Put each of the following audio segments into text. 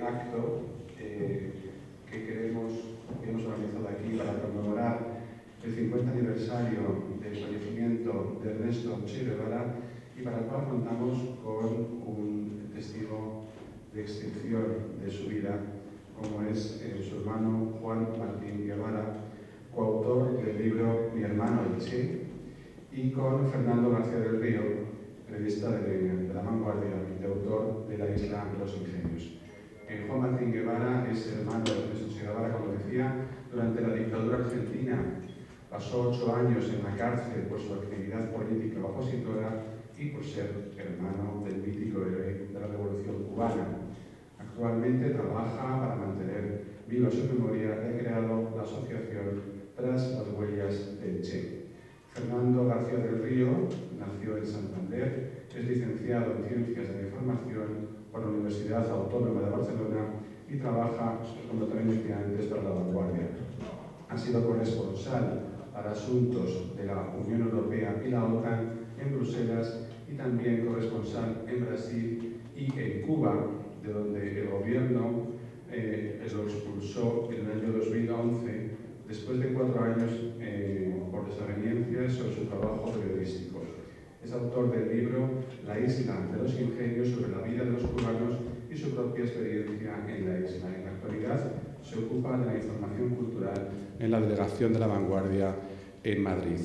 acto que hemos organizado aquí para conmemorar el 50 aniversario del fallecimiento de Ernesto Che Guevara y para el cual contamos con un testigo de excepción de su vida, como es su hermano Juan Martín Guevara, coautor del libro Mi hermano el Che, y con Fernando García del Río, periodista de La Vanguardia y autor de La isla de los ingenios. Juan Martín Guevara es hermano de Ernesto Che Guevara, como decía, durante la dictadura argentina. Pasó 8 años en la cárcel por su actividad política opositora y por ser hermano del mítico héroe de la Revolución Cubana. Actualmente trabaja para mantener viva su memoria y ha creado la asociación Tras las huellas del Che. Fernando García del Río nació en Santander, es licenciado en Ciencias de la Información por la Universidad Autónoma de Barcelona y trabaja, como también decía antes, para La Vanguardia. Ha sido corresponsal para asuntos de la Unión Europea y la OTAN en Bruselas y también corresponsal en Brasil y en Cuba, de donde el gobierno lo expulsó en el año 2011 después de 4 años por desavenencias sobre su trabajo periodístico. Es autor del libro La isla de los ingenios, sobre la vida de los cubanos y su propia experiencia en la isla. En la actualidad se ocupa de la información cultural en la delegación de La Vanguardia en Madrid.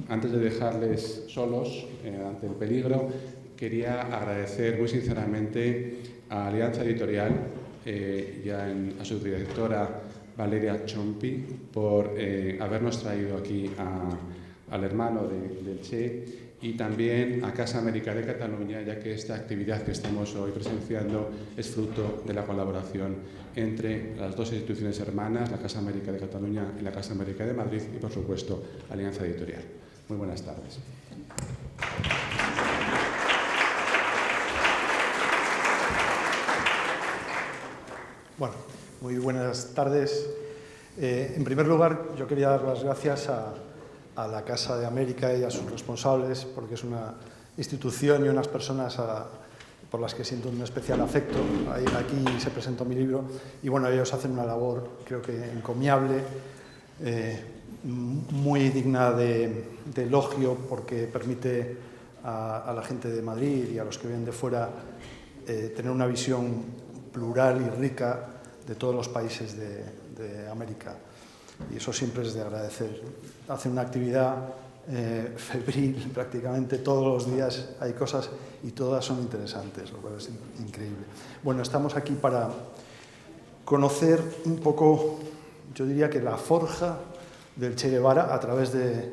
Antes de dejarles solos ante el peligro, quería agradecer muy sinceramente a Alianza Editorial y a su directora Valeria Chompi por habernos traído aquí al hermano del Che, y también a Casa América de Cataluña, ya que esta actividad que estamos hoy presenciando es fruto de la colaboración entre las dos instituciones hermanas, la Casa América de Cataluña y la Casa América de Madrid, y por supuesto Alianza Editorial. Muy buenas tardes. Bueno, muy buenas tardes. En primer lugar, yo quería dar las gracias a la Casa de América y a sus responsables, porque es una institución y unas personas por las que siento un especial afecto. Aquí se presentó mi libro y bueno, ellos hacen una labor, creo que encomiable, muy digna de elogio, porque permite a la gente de Madrid y a los que vienen de fuera tener una visión plural y rica de todos los países de América. Y eso siempre es de agradecer. Hacen una actividad febril prácticamente todos los días, hay cosas y todas son interesantes, lo cual es increíble. Bueno, estamos aquí para conocer un poco, yo diría que la forja del Che Guevara a través de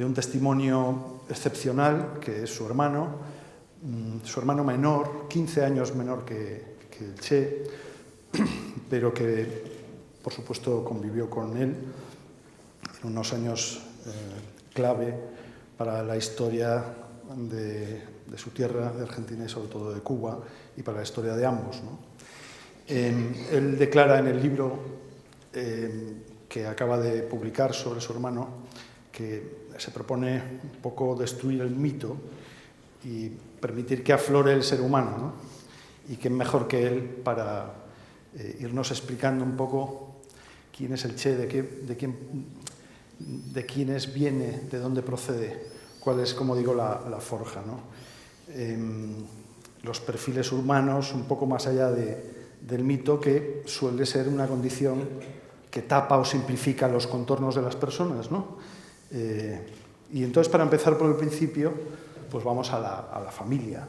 un testimonio excepcional, que es su hermano menor, 15 años menor que el Che, pero que por supuesto convivió con él en unos años clave para la historia de su tierra, de Argentina y sobre todo de Cuba, y para la historia de ambos, ¿no? Él declara en el libro que acaba de publicar sobre su hermano que se propone un poco destruir el mito y permitir que aflore el ser humano, ¿no? Y que mejor que él para irnos explicando un poco quién es el Che, de quiénes viene, de dónde procede, cuál es, como digo, la forja, ¿no? Los perfiles humanos, un poco más allá del mito, que suele ser una condición que tapa o simplifica los contornos de las personas, ¿no? Y entonces, para empezar por el principio, pues vamos a la familia,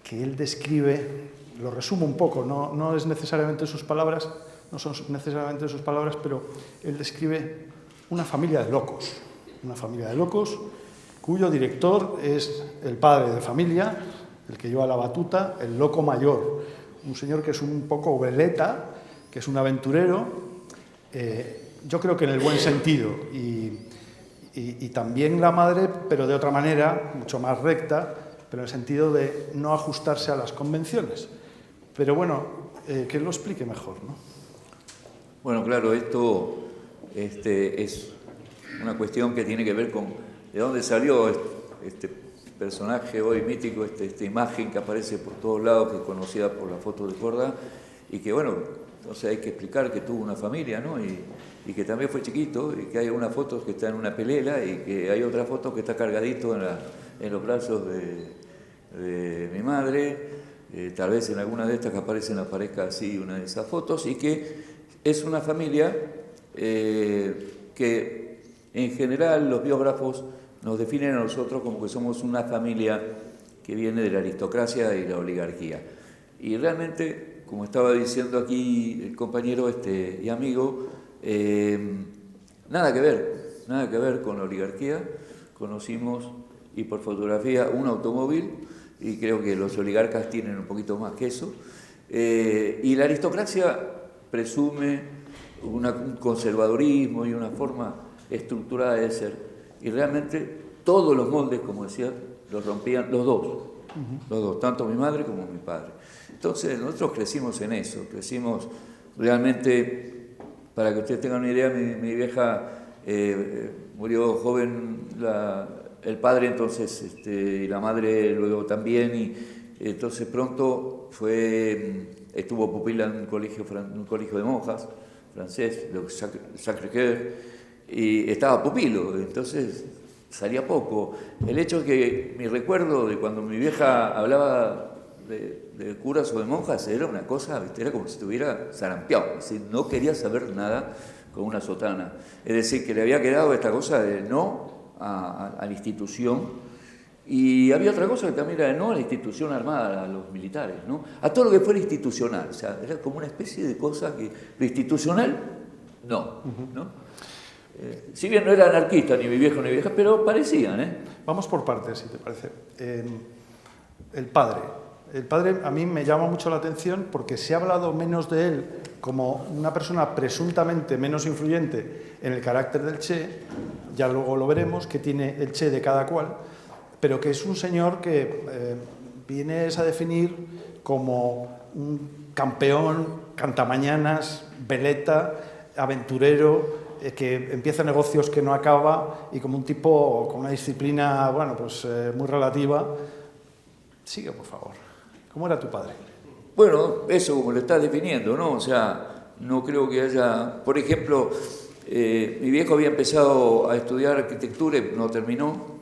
que él describe, lo resumo un poco, no es necesariamente sus palabras, no son necesariamente sus palabras, pero él describe una familia de locos cuyo director es el padre de familia, el que lleva la batuta, el loco mayor, un señor que es un poco veleta, que es un aventurero, yo creo que en el buen sentido, y también la madre, pero de otra manera, mucho más recta, pero en el sentido de no ajustarse a las convenciones. Pero bueno, que él lo explique mejor, ¿no? Bueno, claro, esto es una cuestión que tiene que ver con de dónde salió este personaje hoy mítico, esta imagen que aparece por todos lados, que es conocida por la foto de Korda, y que bueno, entonces hay que explicar que tuvo una familia, ¿no? Y que también fue chiquito, y que hay una foto que está en una pelela, y que hay otra foto que está cargadito en los brazos de mi madre, tal vez en alguna de estas que aparezca así una de esas fotos, y que es una familia que en general los biógrafos nos definen a nosotros como que somos una familia que viene de la aristocracia y la oligarquía. Y realmente, como estaba diciendo aquí el compañero y amigo, nada que ver con la oligarquía. Conocimos, y por fotografía, un automóvil, y creo que los oligarcas tienen un poquito más que eso. Y la aristocracia presume un conservadurismo y una forma estructurada de ser. Y realmente todos los moldes, como decía, los rompían los dos, tanto mi madre como mi padre. Entonces nosotros crecimos en eso, crecimos realmente, para que ustedes tengan una idea, mi vieja murió joven, el padre entonces, y la madre luego también, y entonces pronto estuvo pupila en un colegio de monjas, francés, de Sacré-Cœur, y estaba pupilo, entonces salía poco. El hecho es que mi recuerdo de cuando mi vieja hablaba de curas o de monjas era una cosa, ¿viste? Era como si estuviera zarampeado, es decir, no quería saber nada con una sotana. Es decir, que le había quedado esta cosa de no a la institución, y había otra cosa que también era de no a la institución armada, a los militares, ¿no? A todo lo que fuera institucional, o sea, era como una especie de cosa que lo institucional, no. Si bien no era anarquista, ni mi viejo ni mi vieja, pero parecían, ¿eh? Vamos por partes, si te parece. El padre a mí me llama mucho la atención porque se ha hablado menos de él como una persona presuntamente menos influyente en el carácter del Che, ya luego lo veremos, que tiene el Che de cada cual, pero que es un señor que vienes a definir como un campeón, cantamañanas, veleta, aventurero, que empieza negocios que no acaba y como un tipo con una disciplina, bueno, pues muy relativa. Sigue, por favor. ¿Cómo era tu padre? Bueno, eso como lo estás definiendo, ¿no? O sea, no creo que haya... Por ejemplo, mi viejo había empezado a estudiar arquitectura y no terminó.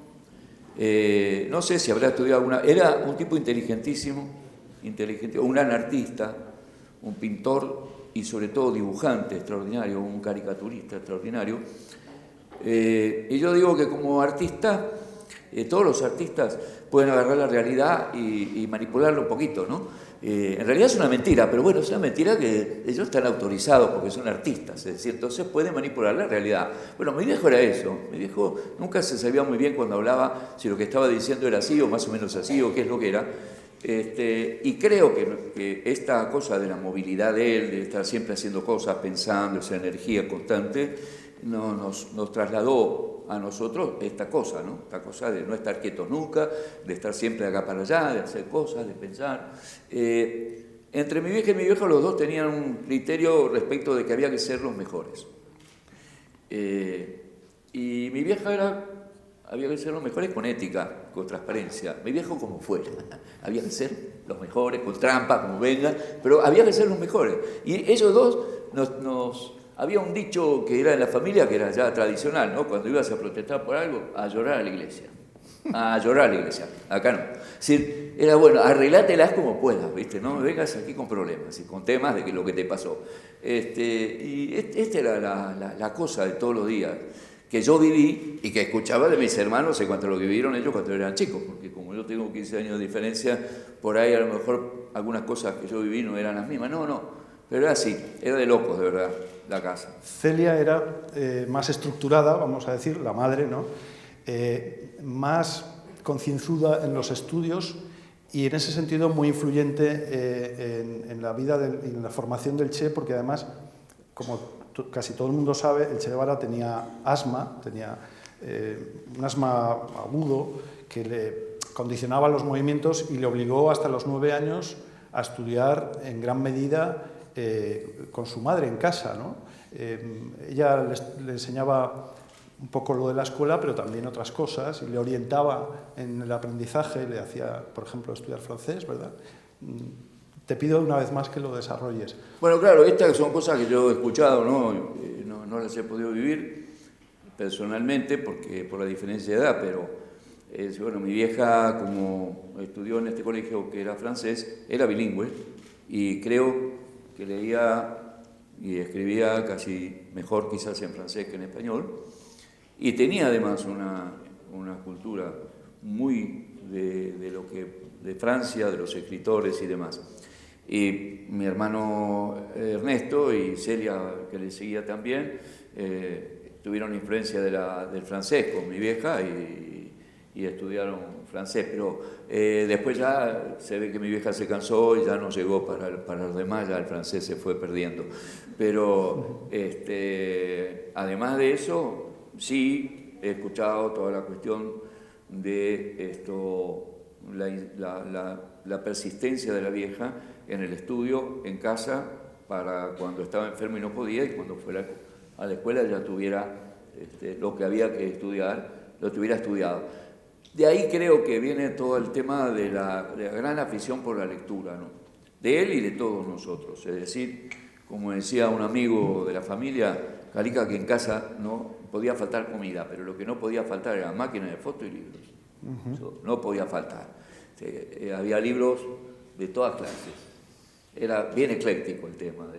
No sé si habrá estudiado alguna... Era un tipo inteligentísimo, un gran artista, un pintor y sobre todo dibujante extraordinario, un caricaturista extraordinario. Y yo digo que como artista, todos los artistas pueden agarrar la realidad y manipularla un poquito, ¿no? En realidad es una mentira, pero bueno, es una mentira que ellos están autorizados porque son artistas, es decir, entonces pueden manipular la realidad. Bueno, mi viejo era eso, mi viejo nunca se sabía muy bien cuando hablaba si lo que estaba diciendo era así o más o menos así o qué es lo que era. Y creo que esta cosa de la movilidad de él, de estar siempre haciendo cosas, pensando, esa energía constante, nos trasladó a nosotros esta cosa, ¿no? Esta cosa de no estar quietos nunca, de estar siempre de acá para allá, de hacer cosas, de pensar. Entre mi vieja y mi viejo los dos tenían un criterio respecto de que había que ser los mejores. Y mi vieja había que ser los mejores con ética, con transparencia. Mi viejo como fuera. Había que ser los mejores, con trampa, como venga, pero había que ser los mejores. Y ellos dos había un dicho que era en la familia, que era ya tradicional, ¿no? Cuando ibas a protestar por algo, a llorar a la iglesia. A llorar a la iglesia. Acá no. Es decir, era bueno, arreglátelas como puedas, ¿viste? No me vengas aquí con problemas y con temas de lo que te pasó. Y esta era la cosa de todos los días que yo viví y que escuchaba de mis hermanos en cuanto a lo que vivieron ellos cuando eran chicos, porque como yo tengo 15 años de diferencia, por ahí a lo mejor algunas cosas que yo viví no eran las mismas. No, pero era así, era de locos, de verdad, la casa. Celia era más estructurada, vamos a decir, la madre, ¿no? Más concienzuda en los estudios y en ese sentido muy influyente en la vida y en la formación del Che, porque además, como casi todo el mundo sabe, el Che Guevara tenía asma, tenía un asma agudo que le condicionaba los movimientos y le obligó hasta los 9 años a estudiar en gran medida con su madre en casa, ¿no? Ella le enseñaba un poco lo de la escuela, pero también otras cosas, y le orientaba en el aprendizaje, le hacía, por ejemplo, estudiar francés, ¿verdad? te pido una vez más que lo desarrolles. Bueno, claro, estas son cosas que yo he escuchado, no las he podido vivir personalmente por la diferencia de edad, pero bueno, mi vieja, como estudió en este colegio que era francés, era bilingüe y creo que leía y escribía casi mejor quizás en francés que en español, y tenía además una cultura muy de Francia, de los escritores y demás. Y mi hermano Ernesto y Celia, que le seguía también, tuvieron influencia del francés con mi vieja y estudiaron francés, pero después ya se ve que mi vieja se cansó y ya no llegó para los demás, ya el francés se fue perdiendo. Pero además de eso, sí he escuchado toda la cuestión de la persistencia de la vieja en el estudio, en casa, para cuando estaba enfermo y no podía, y cuando fuera a la escuela ya tuviera lo que había que estudiar, lo tuviera estudiado. De ahí creo que viene todo el tema de la gran afición por la lectura, ¿no? De él y de todos nosotros. Es decir, como decía un amigo de la familia, Calica, que en casa no podía faltar comida, pero lo que no podía faltar eran máquinas de foto y libros. Eso no podía faltar. Había libros de todas clases. Era bien ecléctico el tema de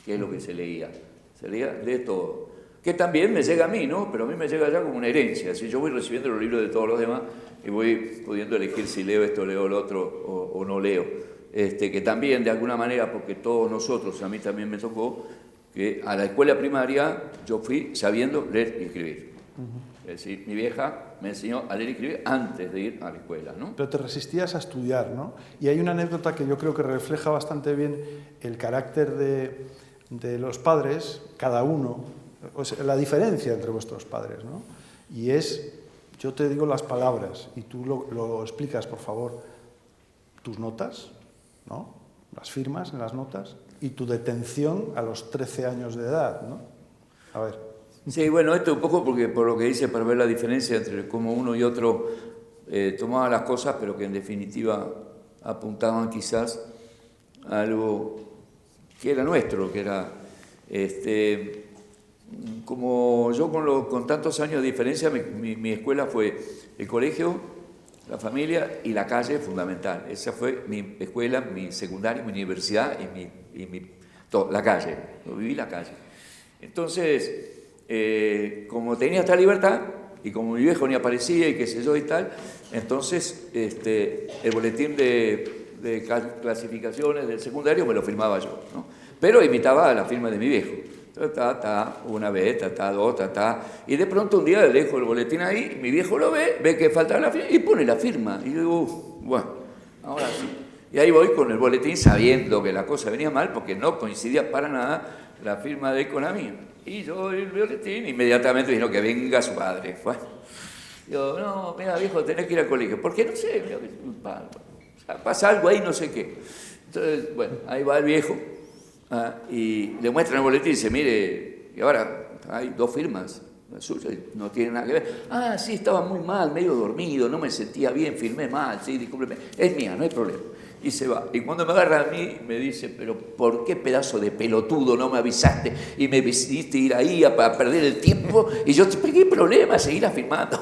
qué es lo que se leía. Se leía de todo. Que también me llega a mí, ¿no? Pero a mí me llega ya como una herencia. Si yo voy recibiendo los libros de todos los demás y voy pudiendo elegir si leo esto, leo lo otro o no leo. Que también, de alguna manera, porque todos nosotros, a mí también me tocó, que a la escuela primaria yo fui sabiendo leer y escribir. Es decir, mi vieja me enseñó a leer y escribir antes de ir a la escuela, ¿no? Pero te resistías a estudiar, ¿no? Y hay una anécdota que yo creo que refleja bastante bien el carácter de los padres, cada uno, o sea, la diferencia entre vuestros padres, ¿no? Y es, yo te digo las palabras y tú lo explicas, por favor, tus notas, ¿no? Las firmas en las notas y tu detención a los 13 años de edad, ¿no? A ver. Sí, bueno, esto un poco porque por lo que dice, para ver la diferencia entre cómo uno y otro tomaban las cosas, pero que en definitiva apuntaban quizás a algo que era nuestro, que era como yo con tantos años de diferencia, mi escuela fue el colegio, la familia y la calle fundamental. Esa fue mi escuela, mi secundaria, mi universidad y la calle. Yo viví la calle. Entonces, como tenía esta libertad y como mi viejo ni aparecía y qué sé yo y tal, entonces el boletín de clasificaciones del secundario me lo firmaba yo, ¿no? Pero imitaba la firma de mi viejo. Una vez, dos, y de pronto un día le dejo el boletín ahí, mi viejo lo ve que falta la firma y pone la firma. Y yo digo, bueno, ahora sí. Y ahí voy con el boletín sabiendo que la cosa venía mal porque no coincidía para nada la firma de él con la mía. Y yo el boletín inmediatamente dijo que venga su padre. Bueno, yo, no, mira viejo, tenés que ir al colegio. ¿Por qué? No sé, pasa algo ahí, no sé qué. Entonces, bueno, ahí va el viejo. Y le muestran el boletín y dice, mire, y ahora hay 2 firmas, la suya no tiene nada que ver. Sí, estaba muy mal, medio dormido, no me sentía bien, firmé mal, sí, discúlpeme, es mía, no hay problema. Y se va. Y cuando me agarra a mí, me dice, pero ¿por qué pedazo de pelotudo no me avisaste y me hiciste ir ahí a perder el tiempo? Y yo, ¿qué problema? Seguir afirmando.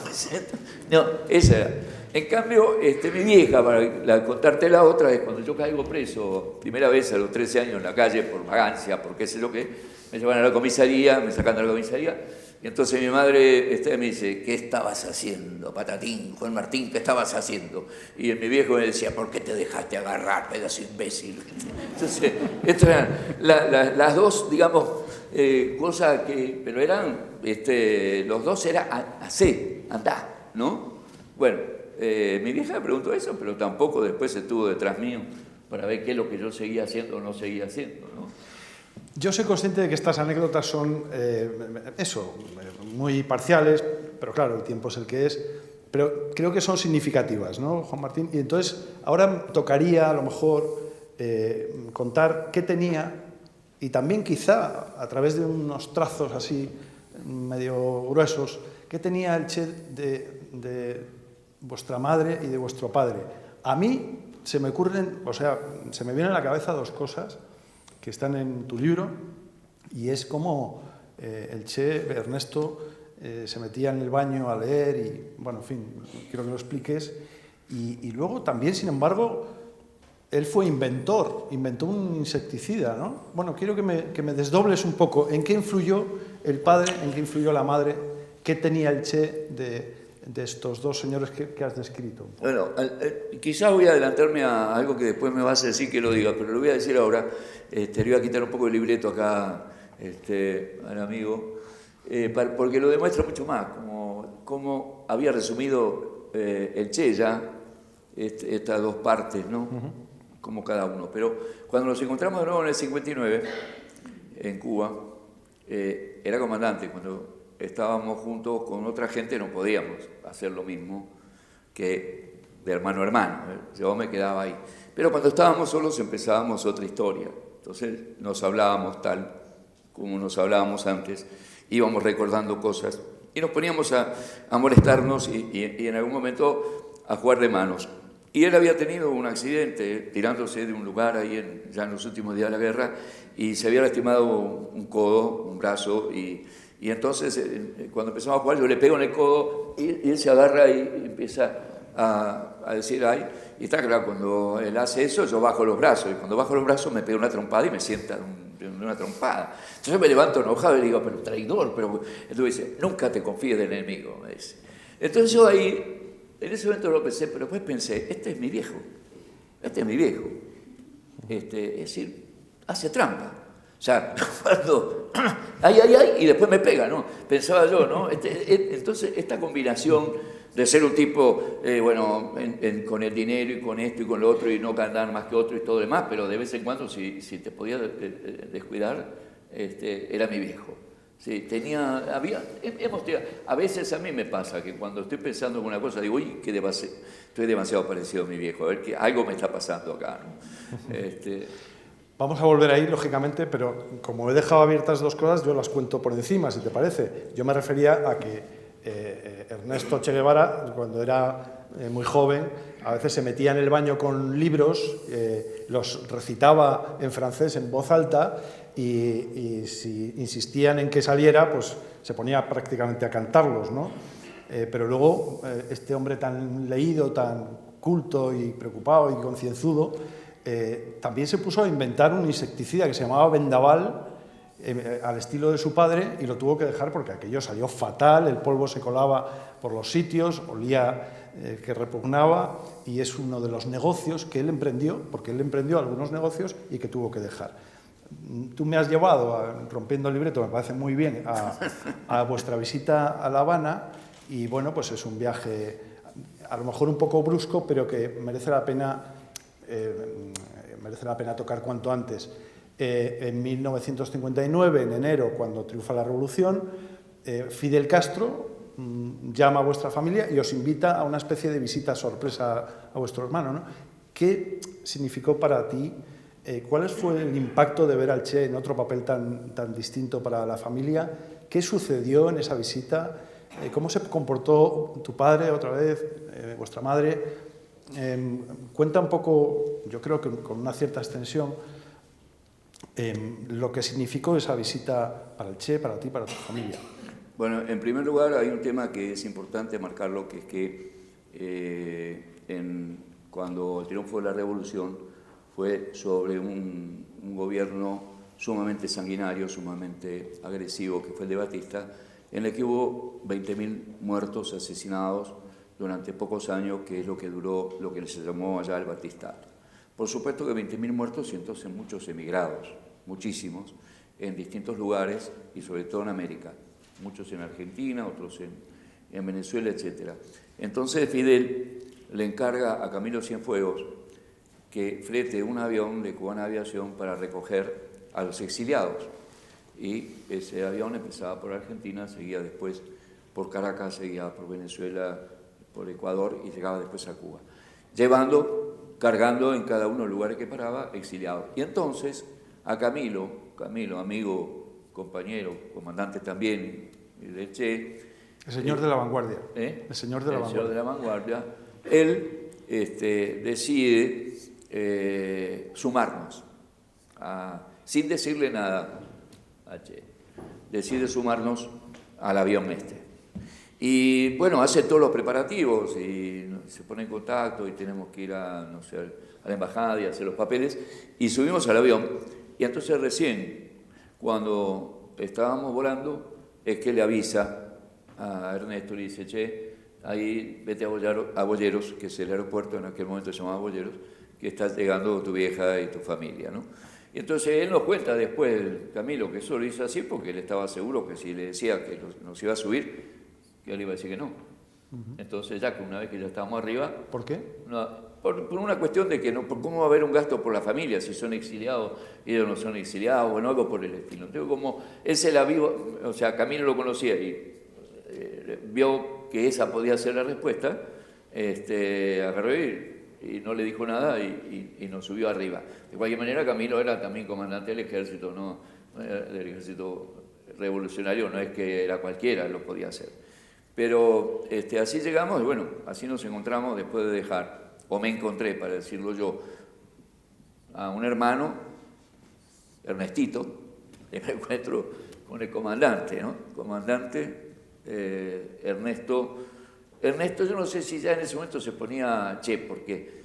No, esa era. En cambio, mi vieja, para contarte la otra, es cuando yo caigo preso, primera vez a los 13 años en la calle, por vagancia, por qué sé lo que, me llevan a la comisaría, me sacan de la comisaría, y entonces mi madre me dice, ¿qué estabas haciendo, patatín, Juan Martín, qué estabas haciendo? Y mi viejo me decía, ¿por qué te dejaste agarrar, pedazo imbécil? Entonces, estas eran las dos, digamos, cosas que, pero eran, los dos era hacé, andá, ¿no? Bueno. Mi vieja me preguntó eso, pero tampoco después estuvo detrás mío para ver qué es lo que yo seguía haciendo o no seguía haciendo, ¿no? Yo soy consciente de que estas anécdotas son, muy parciales, pero claro, el tiempo es el que es, pero creo que son significativas, ¿no, Juan Martín? Y entonces, ahora tocaría, a lo mejor, contar qué tenía, y también quizá, a través de unos trazos así, medio gruesos, qué tenía el Che de vuestra madre y de vuestro padre. A mí se me ocurren, o sea, se me vienen a la cabeza dos cosas que están en tu libro, y es como el Che, Ernesto, se metía en el baño a leer y, bueno, en fin, quiero que lo expliques. Y luego también, sin embargo, él fue inventor, inventó un insecticida, ¿no? Bueno, quiero que me desdobles un poco. ¿En qué influyó el padre, en qué influyó la madre? ¿Qué tenía el Che de estos dos señores que has descrito? Bueno, quizás voy a adelantarme a algo que después me vas a decir que lo diga, pero lo voy a decir ahora. Le voy a quitar un poco el libreto acá al amigo, porque lo demuestra mucho más, como había resumido el Che ya estas dos partes, ¿no? Como cada uno. Pero cuando nos encontramos de nuevo en el 59, en Cuba, era comandante. Cuando estábamos juntos con otra gente no podíamos hacer lo mismo que de hermano a hermano. Yo me quedaba ahí. Pero cuando estábamos solos empezábamos otra historia. Entonces nos hablábamos tal como nos hablábamos antes, íbamos recordando cosas y nos poníamos a molestarnos y en algún momento a jugar de manos. Y él había tenido un accidente tirándose de un lugar ahí ya en los últimos días de la guerra y se había lastimado un codo, un brazo y entonces cuando empezamos a jugar yo le pego en el codo y él se agarra y empieza a decir ay, y está claro, cuando él hace eso yo bajo los brazos y cuando bajo los brazos me pega una trompada y me sienta una trompada. Entonces yo me levanto enojado y le digo, pero traidor, pero entonces dice, nunca te confíes del enemigo, me dice. Entonces yo ahí en ese momento lo pensé, pero después pensé, este es mi viejo. Es decir, hace trampa. O sea, cuando, ay, y después me pega, ¿no? Pensaba yo, ¿no? Entonces, esta combinación de ser un tipo, con el dinero y con esto y con lo otro y no ganar más que otro y todo lo demás, pero de vez en cuando, si te podía descuidar, era mi viejo. Sí, a veces a mí me pasa que cuando estoy pensando en una cosa digo, uy, estoy demasiado parecido a mi viejo, a ver que algo me está pasando acá, ¿no? Vamos a volver ahí, lógicamente, pero como he dejado abiertas dos cosas, yo las cuento por encima, si te parece. Yo me refería a que Ernesto Che Guevara, cuando era muy joven, a veces se metía en el baño con libros, los recitaba en francés en voz alta y si insistían en que saliera, pues se ponía prácticamente a cantarlos, ¿no? Pero luego este hombre tan leído, tan culto y preocupado y concienzudo, también se puso a inventar un insecticida que se llamaba Vendaval, al estilo de su padre, y lo tuvo que dejar porque aquello salió fatal, el polvo se colaba por los sitios, olía que repugnaba, y es uno de los negocios que él emprendió, porque él emprendió algunos negocios y que tuvo que dejar. Tú me has llevado, rompiendo el libreto, me parece muy bien, a vuestra visita a La Habana, y bueno, pues es un viaje a lo mejor un poco brusco, pero que merece la pena tocar cuanto antes. En 1959, en enero, cuando triunfa la revolución, Fidel Castro llama a vuestra familia y os invita a una especie de visita sorpresa a vuestro hermano, ¿no? ¿Qué significó para ti? ¿Cuál fue el impacto de ver al Che en otro papel tan distinto para la familia? ¿Qué sucedió en esa visita? ¿Cómo se comportó tu padre, otra vez, vuestra madre? Cuenta un poco, yo creo que con una cierta extensión, lo que significó esa visita para el Che, para ti, para tu familia. Bueno, en primer lugar hay un tema que es importante marcarlo, que es que cuando el triunfo de la revolución fue sobre un gobierno sumamente sanguinario, sumamente agresivo, que fue el de Batista, en el que hubo 20.000 muertos, asesinados durante pocos años, que es lo que duró, lo que se llamó allá el Batistato. Por supuesto que 20.000 muertos y entonces muchos emigrados, muchísimos, en distintos lugares y sobre todo en América, muchos en Argentina, otros en Venezuela, etc. Entonces Fidel le encarga a Camilo Cienfuegos que flete un avión de Cubana Aviación para recoger a los exiliados. Y ese avión empezaba por Argentina, seguía después por Caracas, seguía por Venezuela, por Ecuador y llegaba después a Cuba, cargando en cada uno de los lugares que paraba exiliados. Y entonces a Camilo, amigo, compañero, comandante también del Che, el señor de la vanguardia. El señor de la vanguardia. Él decide sumarnos, sin decirle nada a Che, decide sumarnos al avión este. Y bueno, hace todos los preparativos y se pone en contacto y tenemos que ir a, no sé, a la embajada y hacer los papeles y subimos al avión. Y entonces recién, cuando estábamos volando, es que le avisa a Ernesto, le dice, Che, ahí vete a Boyeros, que es el aeropuerto, en aquel momento se llamaba Boyeros, que está llegando tu vieja y tu familia, ¿no? Y entonces él nos cuenta después, Camilo, que eso lo hizo así porque él estaba seguro que si le decía que nos iba a subir, que él iba a decir que no. Entonces ya que una vez que ya estábamos arriba... ¿Por qué? Por una cuestión de que no, ¿cómo va a haber un gasto por la familia si son exiliados y ellos no son exiliados? Bueno, algo por el estilo. Entonces, como él se la vio, o sea, Camilo lo conocía y vio que esa podía ser la respuesta, agarró y no le dijo nada y nos subió arriba. De cualquier manera, Camilo era también comandante del ejército, ¿no? Del ejército revolucionario, no es que era cualquiera, lo podía hacer. Pero así llegamos y bueno, así nos encontramos después de dejar, o me encontré, para decirlo yo, a un hermano, Ernestito, y me encuentro con el comandante, ¿no? Comandante Ernesto. Ernesto, yo no sé si ya en ese momento se ponía Che, porque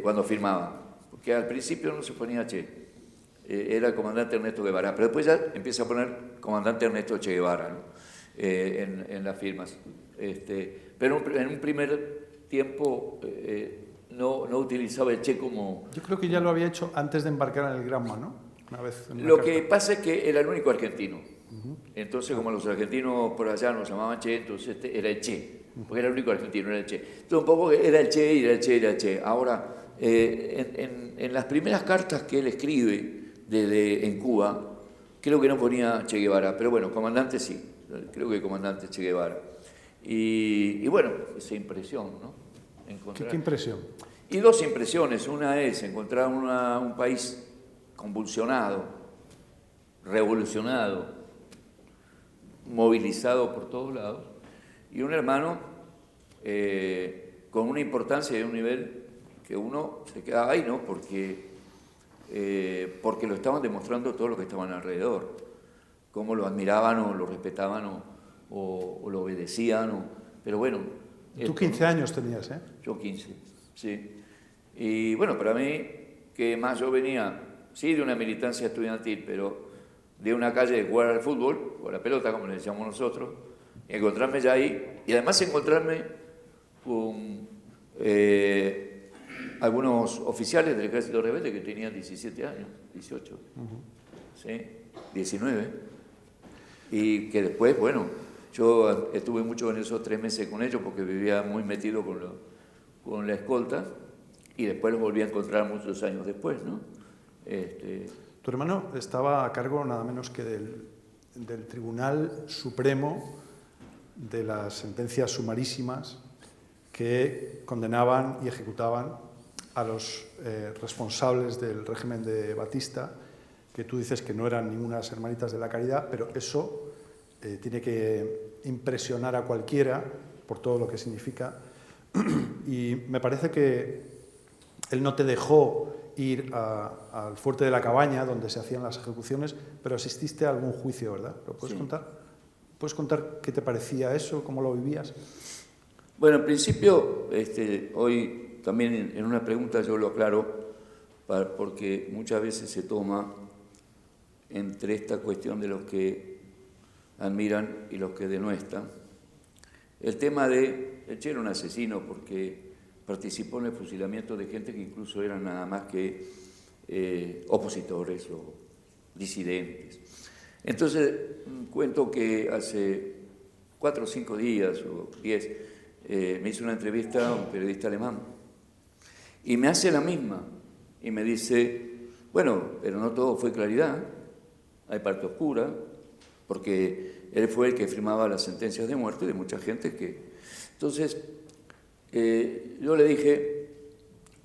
cuando firmaba, porque al principio no se ponía Che, era el comandante Ernesto Guevara, pero después ya empieza a poner comandante Ernesto Che Guevara, ¿no? En las firmas. Pero en un primer tiempo no utilizaba el Che como... Yo creo que ya lo había hecho antes de embarcar en el Granma, ¿no? Una vez en una Lo carta. que pasa es que era el único argentino. Entonces, como los argentinos por allá nos llamaban Che, entonces era el Che, porque era el único argentino, era el Che. Entonces, un poco era el Che, y era el Che, era el Che. Ahora, en las primeras cartas que él escribe en Cuba, creo que no ponía Che Guevara, pero bueno, comandante sí. Creo que comandante Che Guevara. Y bueno, esa impresión, ¿no? ¿Qué impresión? Y dos impresiones. Una es encontrar un país convulsionado, revolucionado, movilizado por todos lados, y un hermano con una importancia y un nivel que uno se quedaba ahí, ¿no? Porque lo estaban demostrando todos los que estaban alrededor. Cómo lo admiraban o lo respetaban o lo obedecían. Pero bueno... Tú 15 años tenías, ¿eh? Yo 15, sí. Y bueno, para mí, que más yo venía, sí, de una militancia estudiantil, pero de una calle de jugar al fútbol, o a la pelota, como le decíamos nosotros, y encontrarme ya ahí, y además encontrarme con algunos oficiales del ejército rebelde que tenían 17 años, 18, ¿sí? 19. Y que después, bueno, yo estuve mucho en esos 3 meses con ellos porque vivía muy metido con la escolta y después los volví a encontrar muchos años después, ¿no? Tu hermano estaba a cargo nada menos que del Tribunal Supremo de las sentencias sumarísimas que condenaban y ejecutaban a los responsables del régimen de Batista, que tú dices que no eran ningunas hermanitas de la caridad, pero eso tiene que impresionar a cualquiera por todo lo que significa. Y me parece que él no te dejó ir al fuerte de la Cabaña, donde se hacían las ejecuciones, pero asististe a algún juicio, ¿verdad? ¿Lo puedes contar? ¿Puedes contar qué te parecía eso, cómo lo vivías? Bueno, en principio, hoy también en una pregunta yo lo aclaro, porque muchas veces se toma entre esta cuestión de los que admiran y los que denuestan. El tema de el Che era un asesino porque participó en el fusilamiento de gente que incluso eran nada más que opositores o disidentes. Entonces, cuento que hace 4 o 5 días o 10 me hizo una entrevista a un periodista alemán y me hace la misma y me dice, bueno, pero no todo fue claridad. Hay parte oscura, porque él fue el que firmaba las sentencias de muerte de mucha gente que... Entonces, yo le dije,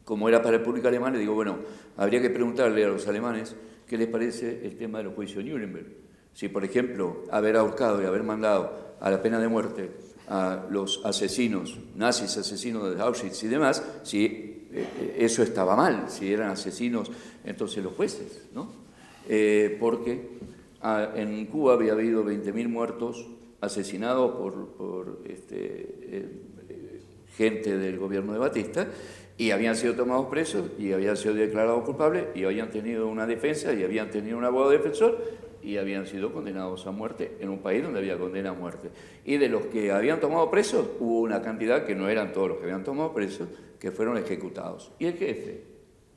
como era para el público alemán, le digo, bueno, habría que preguntarle a los alemanes qué les parece el tema de los juicios de Nuremberg. Si, por ejemplo, haber ahorcado y haber mandado a la pena de muerte a los asesinos, nazis asesinos de Auschwitz y demás, si eso estaba mal, si eran asesinos, entonces los jueces, ¿no? Porque en Cuba había habido 20.000 muertos asesinados por gente del gobierno de Batista, y habían sido tomados presos y habían sido declarados culpables y habían tenido una defensa y habían tenido un abogado defensor y habían sido condenados a muerte en un país donde había condena a muerte. Y de los que habían tomado presos, hubo una cantidad que no eran todos los que habían tomado presos, que fueron ejecutados. Y el jefe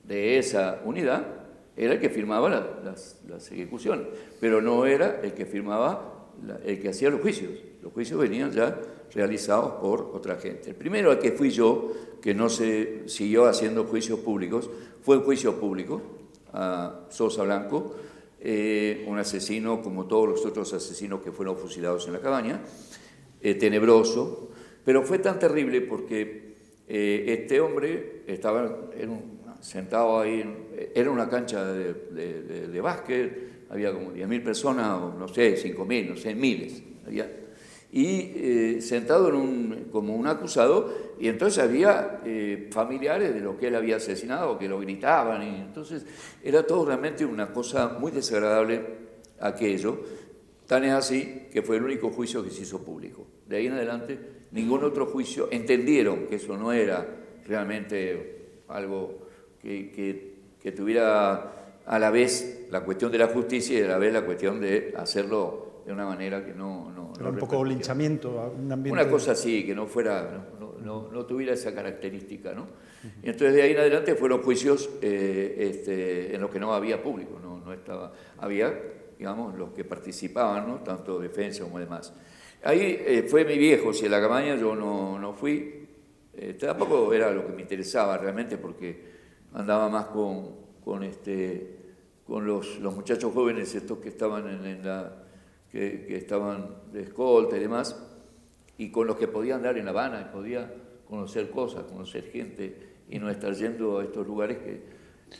de esa unidad era el que firmaba las ejecuciones, pero no era el que firmaba, el que hacía los juicios. Los juicios venían ya realizados por otra gente. El primero al que fui yo, que no se siguió haciendo juicios públicos, fue un juicio público a Sosa Blanco, un asesino como todos los otros asesinos que fueron fusilados en la cabaña, tenebroso, pero fue tan terrible porque este hombre estaba sentado ahí, era una cancha de básquet, había como 10.000 personas, o no sé, 5.000, no sé, miles, y sentado como un acusado, y entonces había familiares de los que él había asesinado, que lo gritaban, y entonces era todo realmente una cosa muy desagradable aquello, tan es así que fue el único juicio que se hizo público. De ahí en adelante, ningún otro juicio, entendieron que eso no era realmente algo que tuviera a la vez la cuestión de la justicia y a la vez la cuestión de hacerlo de una manera que no era un poco linchamiento, un ambiente... Una cosa así, que no fuera, no tuviera esa característica, ¿no? Y entonces de ahí en adelante fueron juicios en los que no había público, no estaba, había, digamos, los que participaban, ¿no? Tanto defensa como demás. Ahí fue mi viejo, si en la cabaña yo no fui, tampoco era lo que me interesaba realmente, porque andaba más con los muchachos jóvenes, estos que estaban que estaban de escolta y demás, y con los que podía andar en La Habana, y podía conocer cosas, conocer gente, y no estar yendo a estos lugares que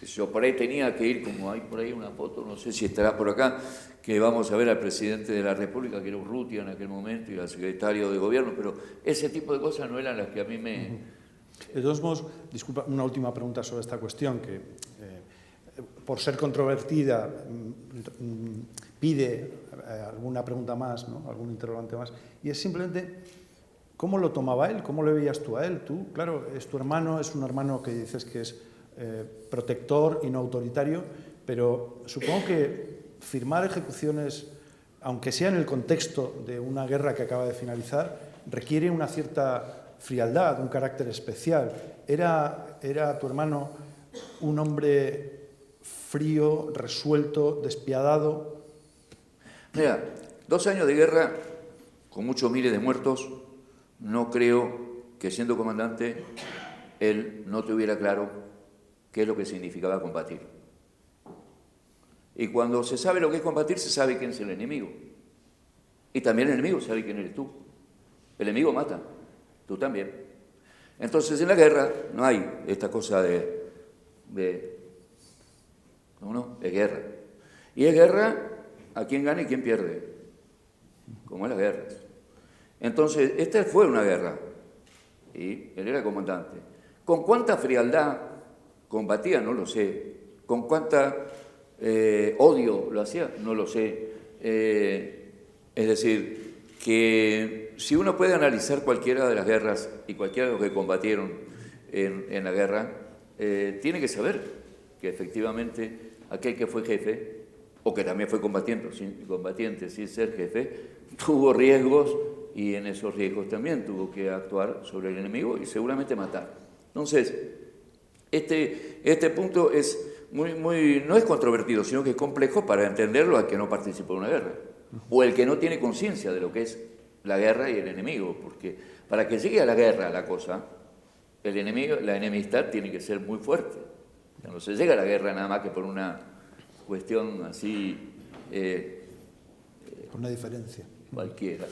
yo por ahí tenía que ir, como hay por ahí una foto, no sé si estará por acá, que vamos a ver al presidente de la República, que era Urrutia en aquel momento, y al secretario de gobierno, pero ese tipo de cosas no eran las que a mí me... De todos modos, disculpa, una última pregunta sobre esta cuestión, que por ser controvertida pide alguna pregunta más, ¿no? Algún interrogante más, y es simplemente cómo lo tomaba él, cómo le veías tú a él. Tú, claro, es tu hermano, es un hermano que dices que es protector y no autoritario, pero supongo que firmar ejecuciones, aunque sea en el contexto de una guerra que acaba de finalizar, requiere una cierta frialdad, un carácter especial. ¿Era tu hermano un hombre frío, resuelto, despiadado? Mira, 2 años de guerra, con muchos miles de muertos, no creo que siendo comandante él no tuviera claro qué es lo que significaba combatir. Y cuando se sabe lo que es combatir, se sabe quién es el enemigo. Y también el enemigo sabe quién eres tú. El enemigo mata, tú también. Entonces en la guerra no hay esta cosa de guerra. Y es guerra a quién gana y quién pierde, como es la guerra. Entonces, esta fue una guerra, y él era comandante. ¿Con cuánta frialdad combatía? No lo sé. ¿Con cuánta odio lo hacía? No lo sé. Es decir, que si uno puede analizar cualquiera de las guerras y cualquiera de los que combatieron en la guerra, tiene que saber que efectivamente aquel que fue jefe, o que también fue combatiente sin ser jefe, tuvo riesgos, y en esos riesgos también tuvo que actuar sobre el enemigo y seguramente matar. Entonces, este punto es no es controvertido, sino que es complejo para entenderlo al que no participó en una guerra, o el que no tiene conciencia de lo que es la guerra y el enemigo, porque para que llegue a la guerra la cosa, el enemigo, la enemistad tiene que ser muy fuerte. O sea, no se llega a la guerra nada más que por una cuestión así... por una diferencia. Cualquiera.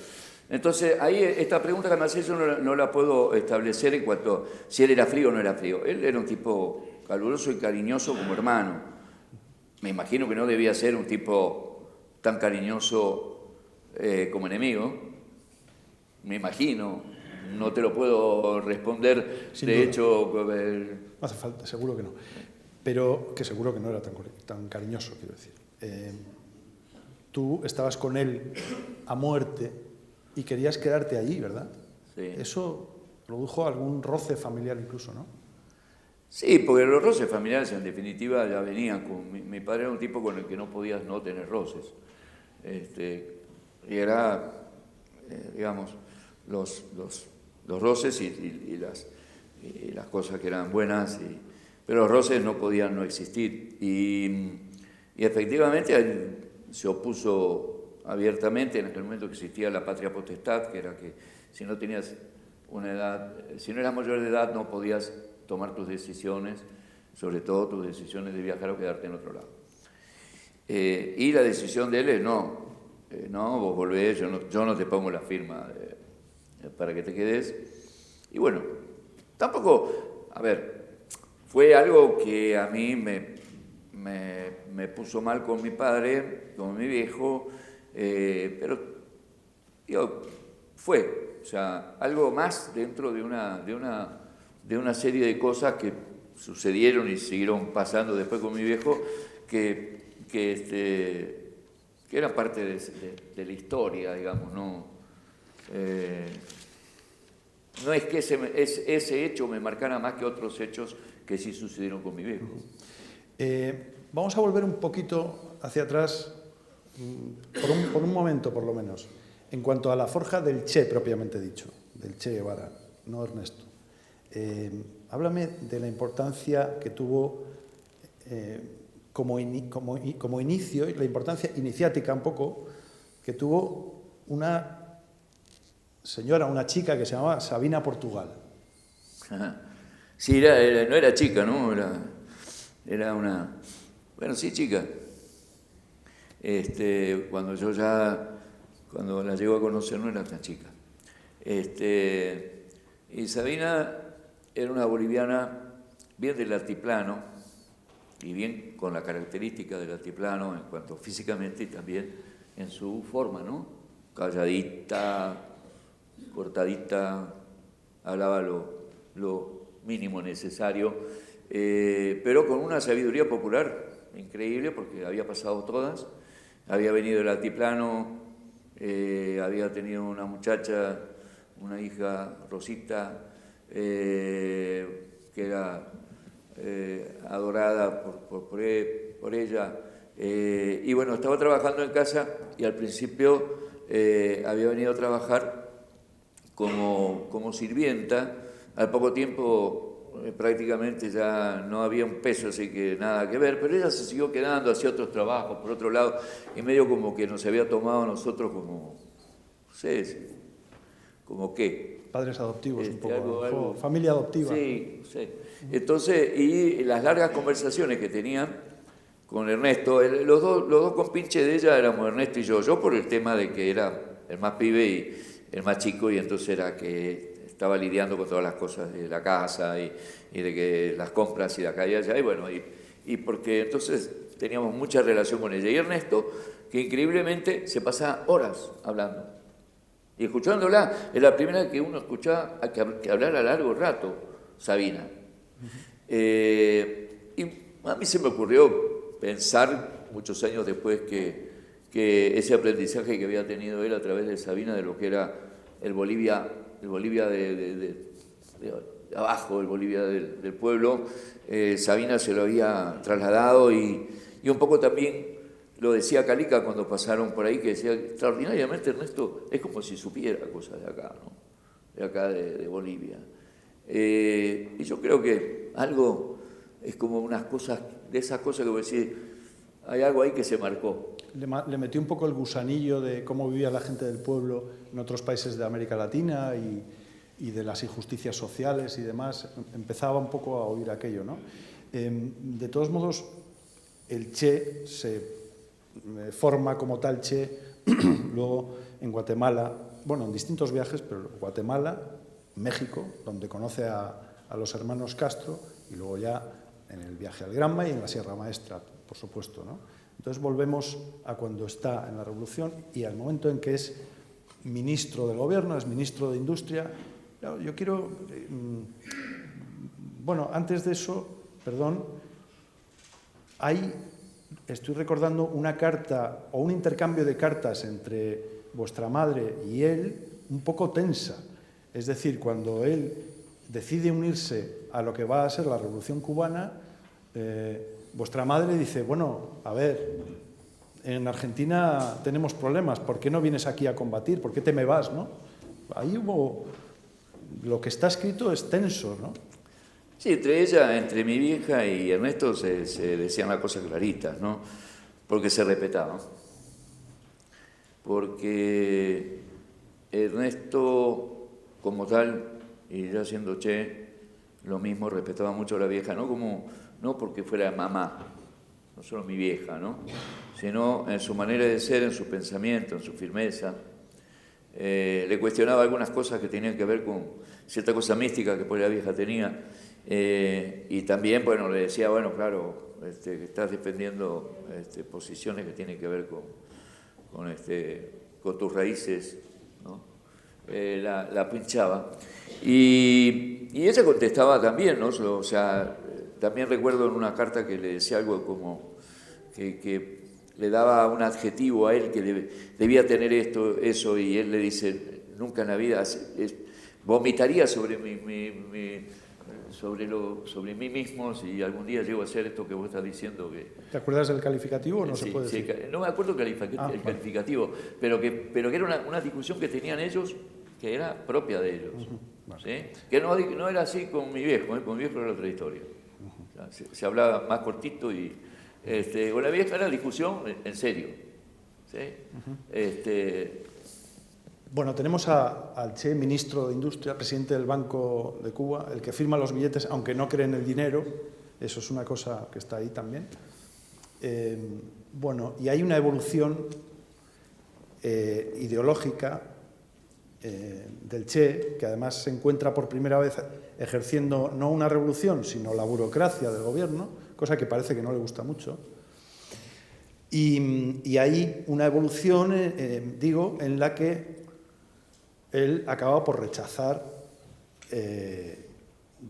Entonces, ahí esta pregunta que me hace yo no la puedo establecer en cuanto a si él era frío o no era frío. Él era un tipo caluroso y cariñoso como hermano. Me imagino que no debía ser un tipo tan cariñoso como enemigo. Me imagino, no te lo puedo responder. Sin de duda. hecho... No hace falta, seguro que no. Pero que seguro que no era tan cariñoso, quiero decir. Tú estabas con él a muerte y querías quedarte allí, ¿verdad? Sí. Eso produjo algún roce familiar incluso, ¿no? Sí, porque los roces familiares en definitiva ya venían con... Mi padre era un tipo con el que no podías no tener roces. Y era, digamos, los roces y las cosas que eran buenas, pero los roces no podían no existir. Y efectivamente él se opuso abiertamente. En aquel momento que existía la patria potestad, que era que si no tenías una edad, si no eras mayor de edad no podías tomar tus decisiones, sobre todo tus decisiones de viajar o quedarte en otro lado. Y la decisión de él es no, vos volvés, yo no te pongo la firma para que te quedes. Y bueno, tampoco, a ver, fue algo que a mí me puso mal con mi padre, con mi viejo, pero digo, fue, o sea, algo más dentro de una serie de cosas que sucedieron y siguieron pasando después con mi viejo, que era parte de la historia, digamos, no es que ese hecho me marcara más que otros hechos que sí sucedieron con mi viejo. Vamos a volver un poquito hacia atrás, por un momento por lo menos, en cuanto a la forja del Che propiamente dicho, del Che Guevara, no Ernesto. Háblame de la importancia que tuvo como inicio, la importancia iniciática un poco, que tuvo una señora, una chica que se llamaba Sabina Portugal. Sí, no era chica, ¿no? Era una... Bueno, sí, chica. Cuando la llego a conocer no era tan chica. Y Sabina era una boliviana bien del altiplano y bien con la característica del altiplano en cuanto físicamente y también en su forma, ¿no? Calladita, cortadita, hablaba lo mínimo necesario, pero con una sabiduría popular increíble porque había pasado todas, había venido del altiplano, había tenido una muchacha, una hija, Rosita, que era adorada por ella, y bueno, estaba trabajando en casa y al principio había venido a trabajar como sirvienta. Al poco tiempo prácticamente ya no había un peso, así que nada que ver, pero ella se siguió quedando, hacía otros trabajos por otro lado, y medio como que nos había tomado a nosotros como, no sé, como qué. Padres adoptivos, un poco, algo, familia adoptiva. Sí, sí. Entonces, y las largas conversaciones que tenían con Ernesto, los dos compinches de ella éramos Ernesto y yo por el tema de que era el más pibe y el más chico, y entonces era que estaba lidiando con todas las cosas de la casa y de que las compras y de acá y allá, y bueno, y porque entonces teníamos mucha relación con ella. Y Ernesto, que increíblemente se pasaba horas hablando. Y escuchándola, es la primera vez que uno escuchaba que hablar a largo rato, Sabina. Y a mí se me ocurrió pensar, muchos años después, que ese aprendizaje que había tenido él a través de Sabina, de lo que era el Bolivia de abajo, el Bolivia del pueblo, Sabina se lo había trasladado y un poco también lo decía Calica cuando pasaron por ahí, que decía, extraordinariamente Ernesto es como si supiera cosas de acá, ¿no? De acá de Bolivia. Y yo creo que algo es como unas cosas, de esas cosas que voy a decir, hay algo ahí que se marcó. Le metió un poco el gusanillo de cómo vivía la gente del pueblo en otros países de América Latina y de las injusticias sociales y demás. Empezaba un poco a oír aquello, ¿no? De todos modos, el Che se forma como tal Che luego en Guatemala, bueno, en distintos viajes, pero Guatemala, México, donde conoce a los hermanos Castro, y luego ya en el viaje al Granma y en la Sierra Maestra, por supuesto, ¿no? Entonces volvemos a cuando está en la Revolución y al momento en que es ministro del Gobierno, es ministro de Industria Yo quiero... bueno, antes de eso, perdón, estoy recordando una carta o un intercambio de cartas entre vuestra madre y él un poco tensa. Es decir, cuando él decide unirse a lo que va a ser la Revolución Cubana, vuestra madre dice, bueno, a ver, en Argentina tenemos problemas, ¿por qué no vienes aquí a combatir? ¿Por qué te me vas, no? Ahí hubo... Lo que está escrito es tenso, ¿no? Sí, entre mi vieja y Ernesto se decían las cosas claritas, ¿no? Porque se respetaban. Porque Ernesto, como tal, y ya siendo Che, lo mismo, respetaba mucho a la vieja, no porque fuera mamá, no solo mi vieja, ¿no? Sino en su manera de ser, en su pensamiento, en su firmeza. Le cuestionaba algunas cosas que tenían que ver con cierta cosa mística que por la vieja tenía, y también, bueno, le decía, bueno, claro, que estás defendiendo posiciones que tienen que ver con tus raíces, ¿no? La pinchaba. Y ella contestaba también, ¿no? O sea, también recuerdo en una carta que le decía algo como que le daba un adjetivo a él que debía tener eso, y él le dice, nunca en la vida vomitaría sobre mí mismo si algún día llego a hacer esto que vos estás diciendo. ¿Te acuerdas del calificativo o no se puede sí, decir? no me acuerdo el calificativo, pero que era una discusión que tenían ellos, que era propia de ellos. Vale. ¿Sí? Que no era así con mi viejo, con mi viejo era otra historia. O sea, se hablaba más cortito y... con la vieja era discusión en serio. ¿Sí? Bueno, tenemos al Che, ministro de Industria, presidente del Banco de Cuba, el que firma los billetes, aunque no cree en el dinero. Eso es una cosa que está ahí también. Bueno, y hay una evolución ideológica del Che, que además se encuentra por primera vez ejerciendo no una revolución, sino la burocracia del gobierno, cosa que parece que no le gusta mucho. Y hay una evolución, en la que él acaba por rechazar,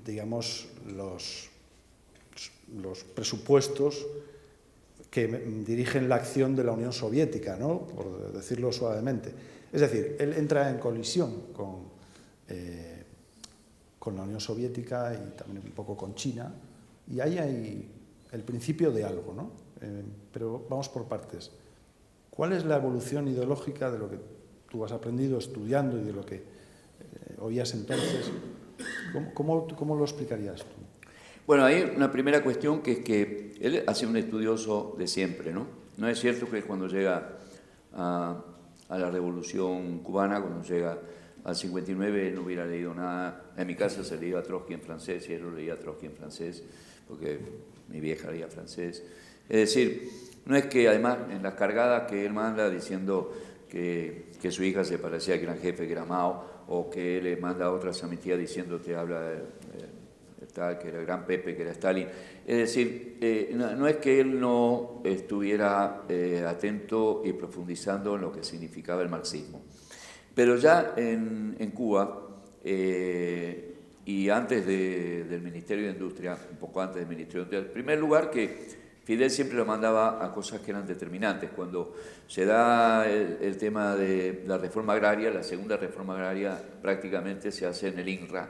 digamos, los presupuestos que dirigen la acción de la Unión Soviética, ¿no? Por decirlo suavemente. Es decir, él entra en colisión con la Unión Soviética y también un poco con China, y ahí hay el principio de algo, ¿no? Pero vamos por partes. ¿Cuál es la evolución ideológica de lo que tú has aprendido estudiando y de lo que oías entonces? ¿Cómo lo explicarías tú? Bueno, hay una primera cuestión, que es que él ha sido un estudioso de siempre, ¿no? No es cierto que cuando llega a la Revolución Cubana, cuando llega al 59, él no hubiera leído nada. En mi casa se leía Trotsky en francés y él lo leía Trotsky en francés, porque mi vieja leía francés. Es decir, no es que además en las cargadas que él manda diciendo que su hija se parecía al gran jefe que era Mao, o que él le manda a otras a mi tía diciendo te habla de tal, que era el gran Pepe, que era Stalin. Es decir, no es que él no estuviera atento y profundizando en lo que significaba el marxismo. Pero ya en Cuba, y antes del Ministerio de Industria, un poco antes del Ministerio de Industria, en primer lugar que Fidel siempre lo mandaba a cosas que eran determinantes. Cuando se da el tema de la reforma agraria, la segunda reforma agraria prácticamente se hace en el INRA,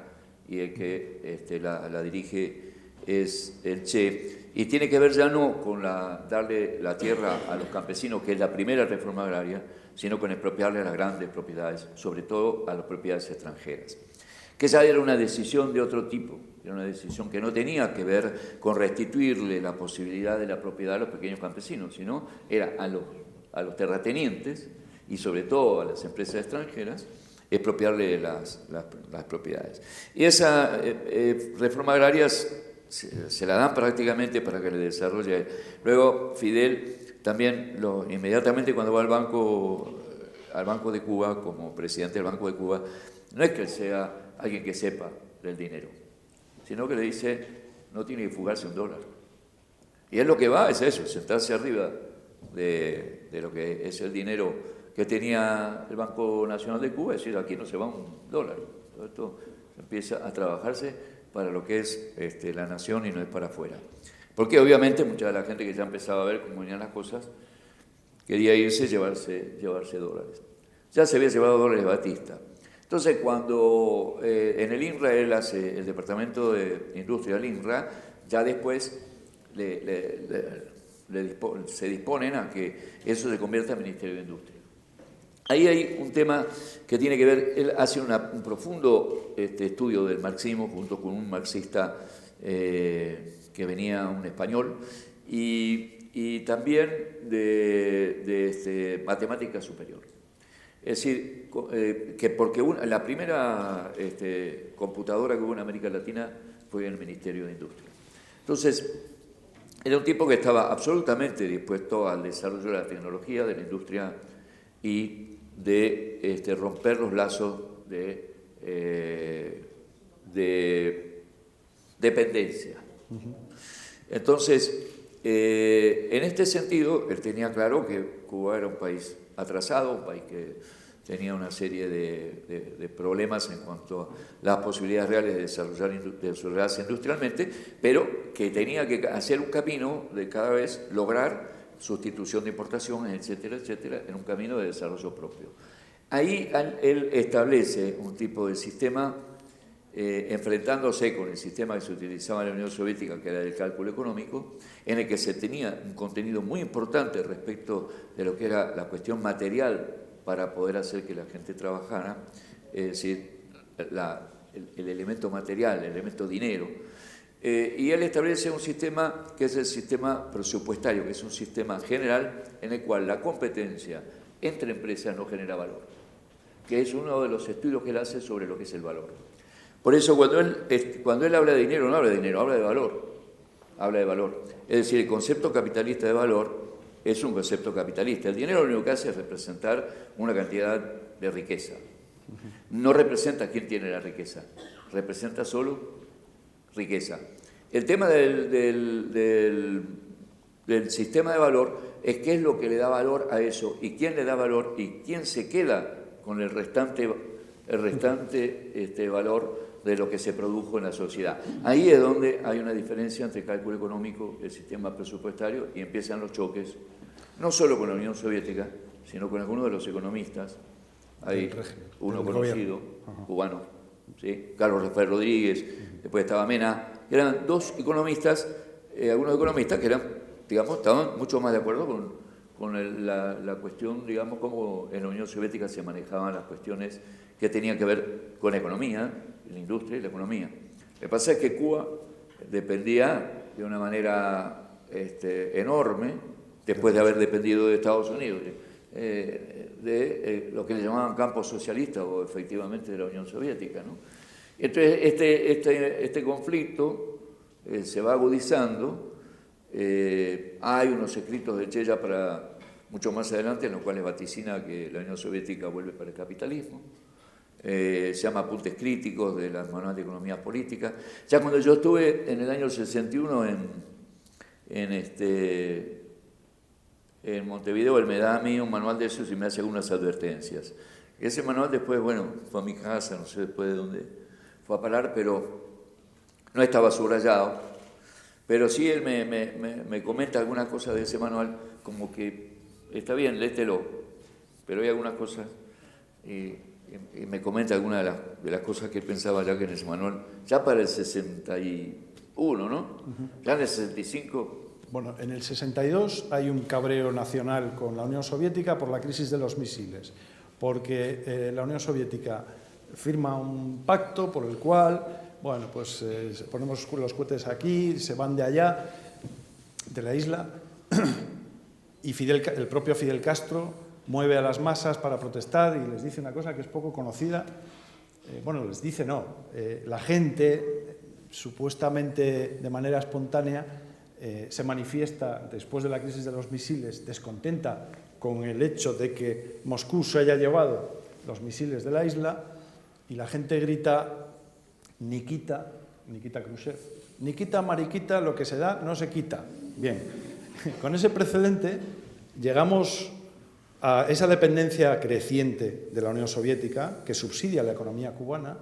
y el que la dirige es el Che, y tiene que ver ya no con darle la tierra a los campesinos, que es la primera reforma agraria, sino con expropiarle las grandes propiedades, sobre todo a las propiedades extranjeras. Que ya era una decisión de otro tipo, era una decisión que no tenía que ver con restituirle la posibilidad de la propiedad a los pequeños campesinos, sino era a los terratenientes y sobre todo a las empresas extranjeras, expropiarle las propiedades. Y esa reforma agraria se la dan prácticamente para que le desarrolle. Luego Fidel también, inmediatamente cuando va al Banco de Cuba, como presidente del Banco de Cuba, no es que él sea alguien que sepa del dinero, sino que le dice, no tiene que fugarse $1. Y él lo que va es eso, sentarse arriba de lo que es el dinero que tenía el Banco Nacional de Cuba, es decir, aquí no se va $1. Todo esto empieza a trabajarse para lo que es la nación y no es para afuera. Porque obviamente mucha de la gente que ya empezaba a ver cómo venían las cosas quería irse, llevarse dólares. Ya se había llevado dólares Batista. Entonces, cuando en el INRA él hace el departamento de industria del INRA, ya después se disponen a que eso se convierta en Ministerio de Industria. Ahí hay un tema que tiene que ver, él hace un profundo estudio del marxismo junto con un marxista que venía, un español, y también de matemática superior. Es decir, que porque la primera computadora que hubo en América Latina fue en el Ministerio de Industria. Entonces, era un tipo que estaba absolutamente dispuesto al desarrollo de la tecnología, de la industria y de romper los lazos de dependencia. Entonces, en este sentido, él tenía claro que Cuba era un país atrasado, un país que tenía una serie de problemas en cuanto a las posibilidades reales de desarrollarse industrialmente, pero que tenía que hacer un camino de cada vez lograr sustitución de importaciones, etcétera, etcétera, en un camino de desarrollo propio. Ahí él establece un tipo de sistema enfrentándose con el sistema que se utilizaba en la Unión Soviética, que era el cálculo económico, en el que se tenía un contenido muy importante respecto de lo que era la cuestión material para poder hacer que la gente trabajara, es decir, el elemento material, el elemento dinero. Y él establece un sistema que es el sistema presupuestario, que es un sistema general en el cual la competencia entre empresas no genera valor, que es uno de los estudios que él hace sobre lo que es el valor. Por eso cuando él habla de dinero, no habla de dinero, habla de valor. Habla de valor. Es decir, el concepto capitalista de valor es un concepto capitalista. El dinero lo único que hace es representar una cantidad de riqueza. No representa quién tiene la riqueza, representa solo riqueza. El tema del sistema de valor es qué es lo que le da valor a eso y quién le da valor y quién se queda con el restante valor de lo que se produjo en la sociedad. Ahí es donde hay una diferencia entre el cálculo económico y el sistema presupuestario y empiezan los choques, no solo con la Unión Soviética, sino con algunos de los economistas. Hay uno conocido, cubano, ¿sí? Carlos Rafael Rodríguez, después estaba Mena, eran dos economistas, algunos economistas que eran, digamos, estaban mucho más de acuerdo con la cuestión, digamos, cómo en la Unión Soviética se manejaban las cuestiones que tenían que ver con la economía, la industria y la economía. Lo que pasa es que Cuba dependía de una manera enorme, después de haber dependido de Estados Unidos, de lo que le llamaban campo socialista o efectivamente de la Unión Soviética, ¿no? Entonces este conflicto se va agudizando. Hay unos escritos de Che ya para mucho más adelante en los cuales vaticina que la Unión Soviética vuelve para el capitalismo. Se llama Apuntes Críticos de la Manual de Economía Política. Ya cuando yo estuve en el año 61 en Montevideo, él me da a mí un manual de esos y me hace algunas advertencias. Ese manual después, bueno, fue a mi casa, no sé después de dónde fue a parar, pero no estaba subrayado. Pero sí él me comenta algunas cosas de ese manual, como que está bien, léetelo, pero hay algunas cosas, y me comenta algunas de las cosas que él pensaba ya que en ese manual, ya para el 61, ¿no? Ya en el 65... Bueno, en el 62 hay un cabreo nacional con la Unión Soviética por la crisis de los misiles, porque la Unión Soviética firma un pacto por el cual, bueno, pues ponemos los cohetes aquí, se van de allá, de la isla, y el propio Fidel Castro mueve a las masas para protestar y les dice una cosa que es poco conocida. Bueno, les dice no, la gente, supuestamente de manera espontánea, se manifiesta después de la crisis de los misiles descontenta con el hecho de que Moscú se haya llevado los misiles de la isla y la gente grita Nikita Khrushchev, Nikita, mariquita, lo que se da no se quita. Bien, con ese precedente llegamos a esa dependencia creciente de la Unión Soviética que subsidia la economía cubana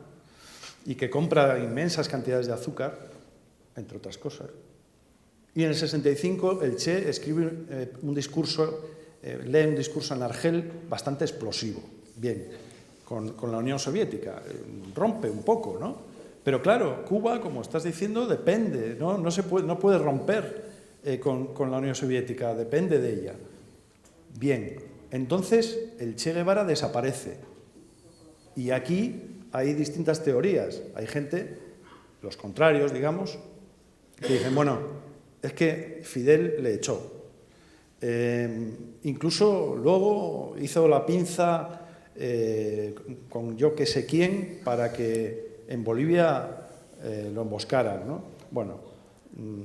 y que compra inmensas cantidades de azúcar, entre otras cosas. Y en el 65 el Che escribe un discurso, lee un discurso en Argel bastante explosivo, bien, con la Unión Soviética, rompe un poco, ¿no? Pero claro, Cuba, como estás diciendo, depende, ¿no? No puede romper con la Unión Soviética, depende de ella. Bien, entonces el Che Guevara desaparece. Y aquí hay distintas teorías. Hay gente, los contrarios, digamos, que dicen, bueno, es que Fidel le echó. Incluso luego hizo la pinza con yo que sé quién para que en Bolivia lo emboscaran, ¿no? Bueno,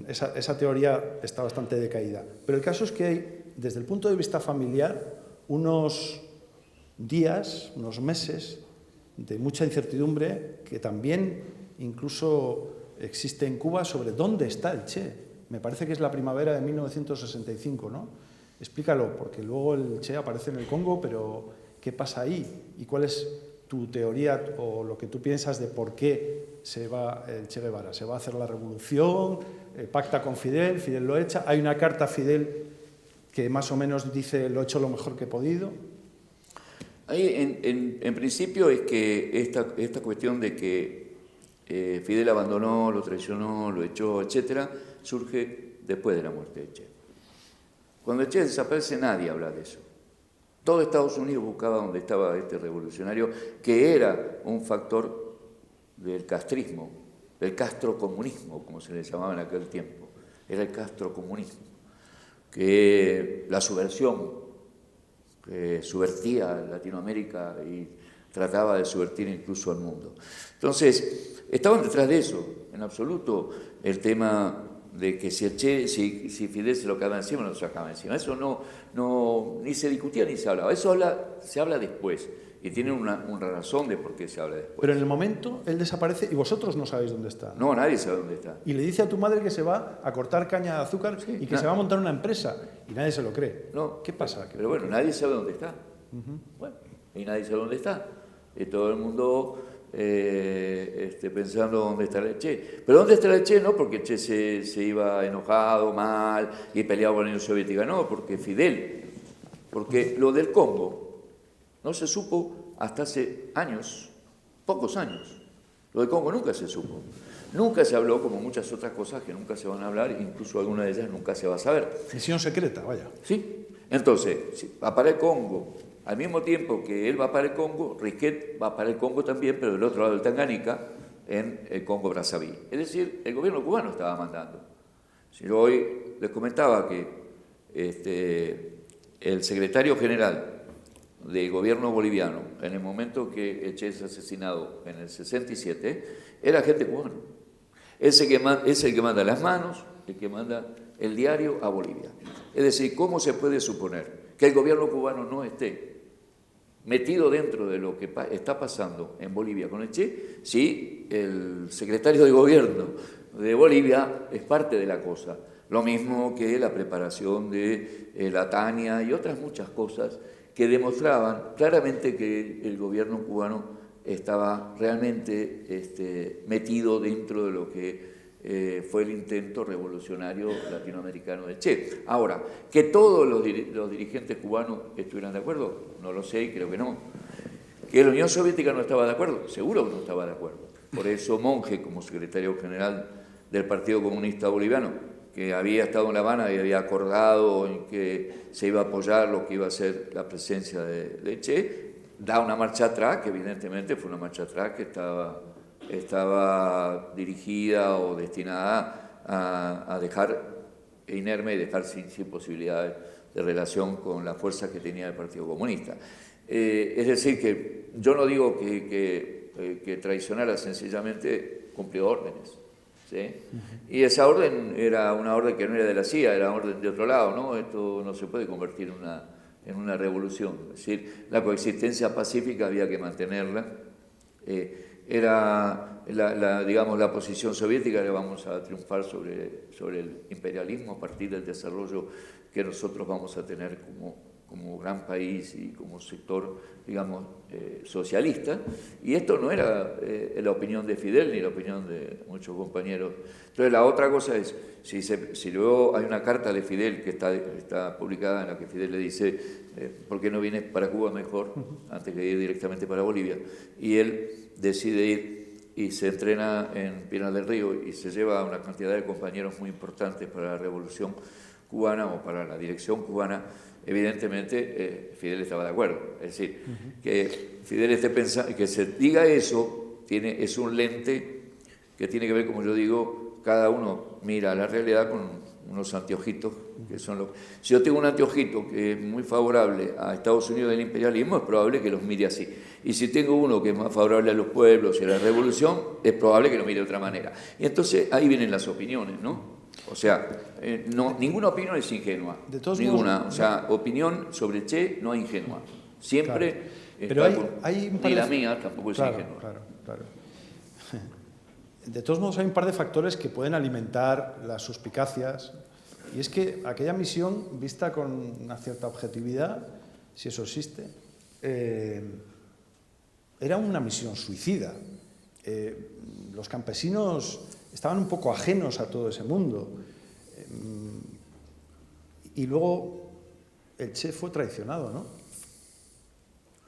esa teoría está bastante decaída. Pero el caso es que hay, desde el punto de vista familiar, unos días, unos meses de mucha incertidumbre que también incluso existe en Cuba sobre dónde está el Che. Me parece que es la primavera de 1965, ¿no? Explícalo, porque luego el Che aparece en el Congo, pero ¿qué pasa ahí? ¿Y cuál es tu teoría o lo que tú piensas de por qué se va el Che Guevara? ¿Se va a hacer la revolución? ¿Pacta con Fidel? ¿Fidel lo echa? ¿Hay una carta a Fidel que más o menos dice lo he hecho lo mejor que he podido? Ahí, en principio, es que esta cuestión de que Fidel abandonó, lo traicionó, lo echó, etcétera, surge después de la muerte de Che. Cuando Che desaparece, nadie habla de eso. Todo Estados Unidos buscaba dónde estaba este revolucionario, que era un factor del castrismo, del castrocomunismo, como se le llamaba en aquel tiempo. Era el castrocomunismo, que la subversión, que subvertía a Latinoamérica y trataba de subvertir incluso al mundo. Entonces, estaban detrás de eso, en absoluto, el tema de que si Fidel se lo acaba encima o no se lo acaba encima. Eso ni se discutía ni se hablaba. Eso se habla después. Y tiene una razón de por qué se habla después. Pero en el momento él desaparece y vosotros no sabéis dónde está. No, nadie sabe dónde está. Y le dice a tu madre que se va a cortar caña de azúcar y que se va a montar una empresa. Y nadie se lo cree. No, ¿Qué pasa? Pero bueno, nadie sabe dónde está. Bueno, y nadie sabe dónde está. Y todo el mundo pensando dónde está el Che. Pero dónde está el Che no porque Che se iba enojado, mal y peleaba con la Unión Soviética. No, porque Fidel. Porque lo del Congo no se supo hasta hace años, pocos años. Lo del Congo nunca se supo. Nunca se habló, como muchas otras cosas que nunca se van a hablar, incluso alguna de ellas nunca se va a saber. Misión secreta, vaya. Sí. Entonces, si va para el Congo, al mismo tiempo que él va para el Congo, Risquet va para el Congo también, pero del otro lado del Tanganica, en el Congo-Brazzaville. Es decir, el gobierno cubano estaba mandando. Si yo hoy les comentaba que el secretario general del gobierno boliviano, en el momento que el Che es asesinado en el 67, era gente cubana. Es el que manda las manos, el que manda el diario a Bolivia. Es decir, ¿cómo se puede suponer que el gobierno cubano no esté metido dentro de lo que está pasando en Bolivia con el Che si el secretario de gobierno de Bolivia es parte de la cosa? Lo mismo que la preparación de la Tania y otras muchas cosas que demostraban claramente que el gobierno cubano estaba realmente metido dentro de lo que fue el intento revolucionario latinoamericano de Che. Ahora, que todos los dirigentes cubanos estuvieran de acuerdo, no lo sé y creo que no. Que la Unión Soviética no estaba de acuerdo, seguro que no estaba de acuerdo. Por eso Monge, como secretario general del Partido Comunista Boliviano, que había estado en La Habana y había acordado en que se iba a apoyar lo que iba a ser la presencia de Che, da una marcha atrás, que evidentemente fue una marcha atrás que estaba dirigida o destinada a dejar inerme y dejar sin posibilidades de relación con las fuerzas que tenía el Partido Comunista. Es decir, que yo no digo que traicionara, sencillamente cumplió órdenes. ¿Sí? Y esa orden era una orden que no era de la CIA, era orden de otro lado, ¿no? Esto no se puede convertir en una revolución. Es decir, la coexistencia pacífica había que mantenerla. Era la posición soviética, que vamos a triunfar sobre el imperialismo a partir del desarrollo que nosotros vamos a tener como gran país y como sector, digamos, socialista, y esto no era la opinión de Fidel ni la opinión de muchos compañeros. Entonces la otra cosa es, si luego hay una carta de Fidel que está publicada en la que Fidel le dice ¿por qué no vienes para Cuba mejor antes que ir directamente para Bolivia? Y él decide ir y se entrena en Pinar del Río y se lleva a una cantidad de compañeros muy importantes para la revolución cubana o para la dirección cubana. Evidentemente Fidel estaba de acuerdo, es decir, que Fidel esté pensando, que se diga eso, es un lente que tiene que ver, como yo digo, cada uno mira la realidad con unos anteojitos que son los... Si yo tengo un anteojito que es muy favorable a Estados Unidos del imperialismo, es probable que los mire así. Y si tengo uno que es más favorable a los pueblos y a la revolución, es probable que lo mire de otra manera. Y entonces ahí vienen las opiniones, ¿no? O sea, ninguna opinión es ingenua. De todos ninguna. Modos, o sea, opinión sobre Che no es ingenua. Siempre. Claro. Pero hay ni la mía tampoco es ingenua. Claro. De todos modos, hay un par de factores que pueden alimentar las suspicacias. Y es que aquella misión, vista con una cierta objetividad, si eso existe, era una misión suicida. Los campesinos estaban un poco ajenos a todo ese mundo. Y luego el Che fue traicionado, ¿no?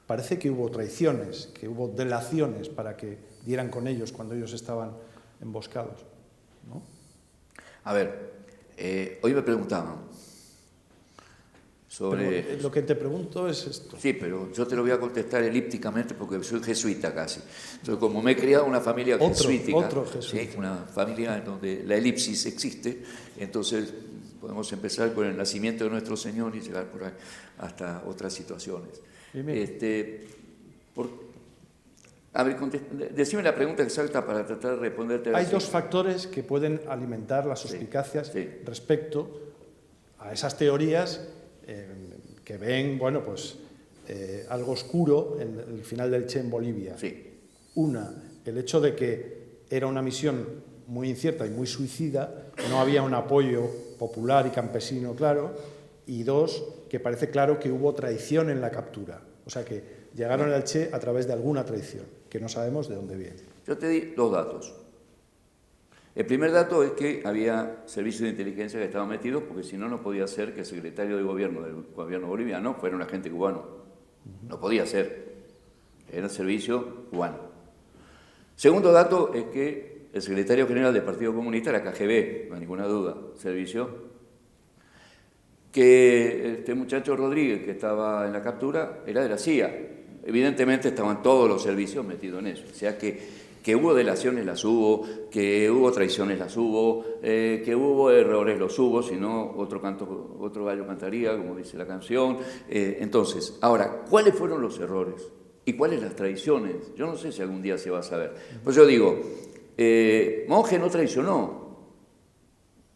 Parece que hubo traiciones, que hubo delaciones para que dieran con ellos cuando ellos estaban emboscados, ¿no? A ver, hoy me preguntaban sobre... Pero lo que te pregunto es esto. Sí, pero yo te lo voy a contestar elípticamente porque soy jesuita casi. Entonces, como me he criado en una familia jesuítica, otro jesuita. ¿sí? Una familia en donde la elipsis existe, entonces podemos empezar con el nacimiento de nuestro Señor y llegar por ahí hasta otras situaciones. A ver, decime la pregunta exacta para tratar de responderte. Hay dos factores que pueden alimentar las suspicacias respecto a esas teorías que ven, bueno, pues algo oscuro en el final del Che en Bolivia. Sí. Una, el hecho de que era una misión muy incierta y muy suicida, no había un apoyo popular y campesino claro, y dos, que parece claro que hubo traición en la captura, o sea que llegaron al Che a través de alguna traición, que no sabemos de dónde viene. Yo te di dos datos. El primer dato es que había servicios de inteligencia que estaban metidos, porque si no, no podía ser que el secretario de gobierno del gobierno boliviano fuera un agente cubano. No podía ser. Era un servicio cubano. Segundo dato es que el secretario general del Partido Comunista era KGB, no hay ninguna duda, servicio. Que este muchacho Rodríguez, que estaba en la captura, era de la CIA. Evidentemente estaban todos los servicios metidos en eso. O sea que hubo delaciones, las hubo, que hubo traiciones, las hubo, que hubo errores, los hubo, si no, otro gallo cantaría, como dice la canción. Entonces, ahora, ¿cuáles fueron los errores? ¿Y cuáles las traiciones? Yo no sé si algún día se va a saber. Pues yo digo, Monge no traicionó.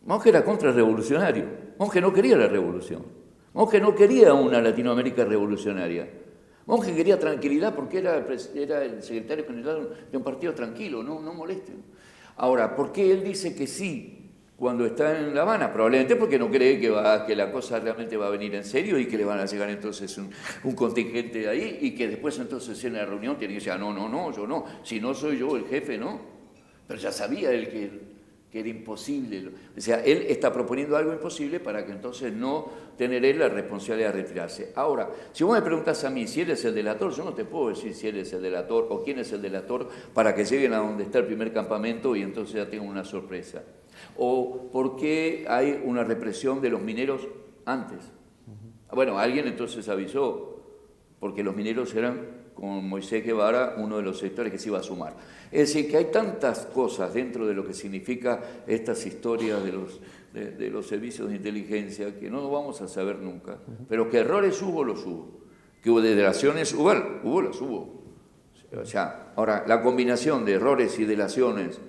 Monge era contrarrevolucionario. Monge no quería la revolución. Monge no quería una Latinoamérica revolucionaria. Monge quería tranquilidad porque era el secretario general de un partido tranquilo, no molesten. Ahora, ¿por qué él dice que sí cuando está en La Habana? Probablemente porque no cree que la cosa realmente va a venir en serio y que le van a llegar entonces un contingente de ahí y que después entonces en la reunión tiene que decir, no, yo no, si no soy yo el jefe, no. Pero ya sabía él que era imposible. O sea, él está proponiendo algo imposible para que entonces no tener él la responsabilidad de retirarse. Ahora, si vos me preguntas a mí si él es el delator, yo no te puedo decir si él es el delator o quién es el delator para que lleguen a donde está el primer campamento y entonces ya tengan una sorpresa. O por qué hay una represión de los mineros antes. Bueno, alguien entonces avisó, porque los mineros eran, con Moisés Guevara, uno de los sectores que se iba a sumar. Es decir, que hay tantas cosas dentro de lo que significa estas historias de los servicios de inteligencia que no vamos a saber nunca, pero que errores hubo, los hubo. Que hubo delaciones, las hubo. O sea, ahora, la combinación de errores y delaciones,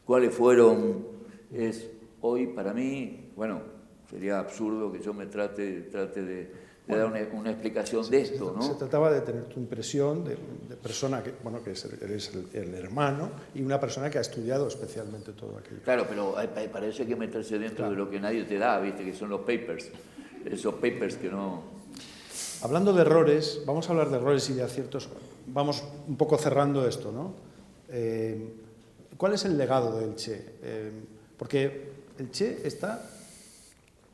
¿cuáles fueron? Es hoy para mí, bueno, sería absurdo que yo me trate de dar una explicación de esto, ¿no? Se trataba de tener tu impresión de persona que eres el hermano y una persona que ha estudiado especialmente todo aquello. Claro, pero para eso hay que meterse dentro de lo que nadie te da, ¿viste? Que son los papers. Esos papers que no... Hablando de errores, vamos a hablar de errores y de aciertos. Vamos un poco cerrando esto, ¿no? ¿Cuál es el legado del Che? Porque el Che está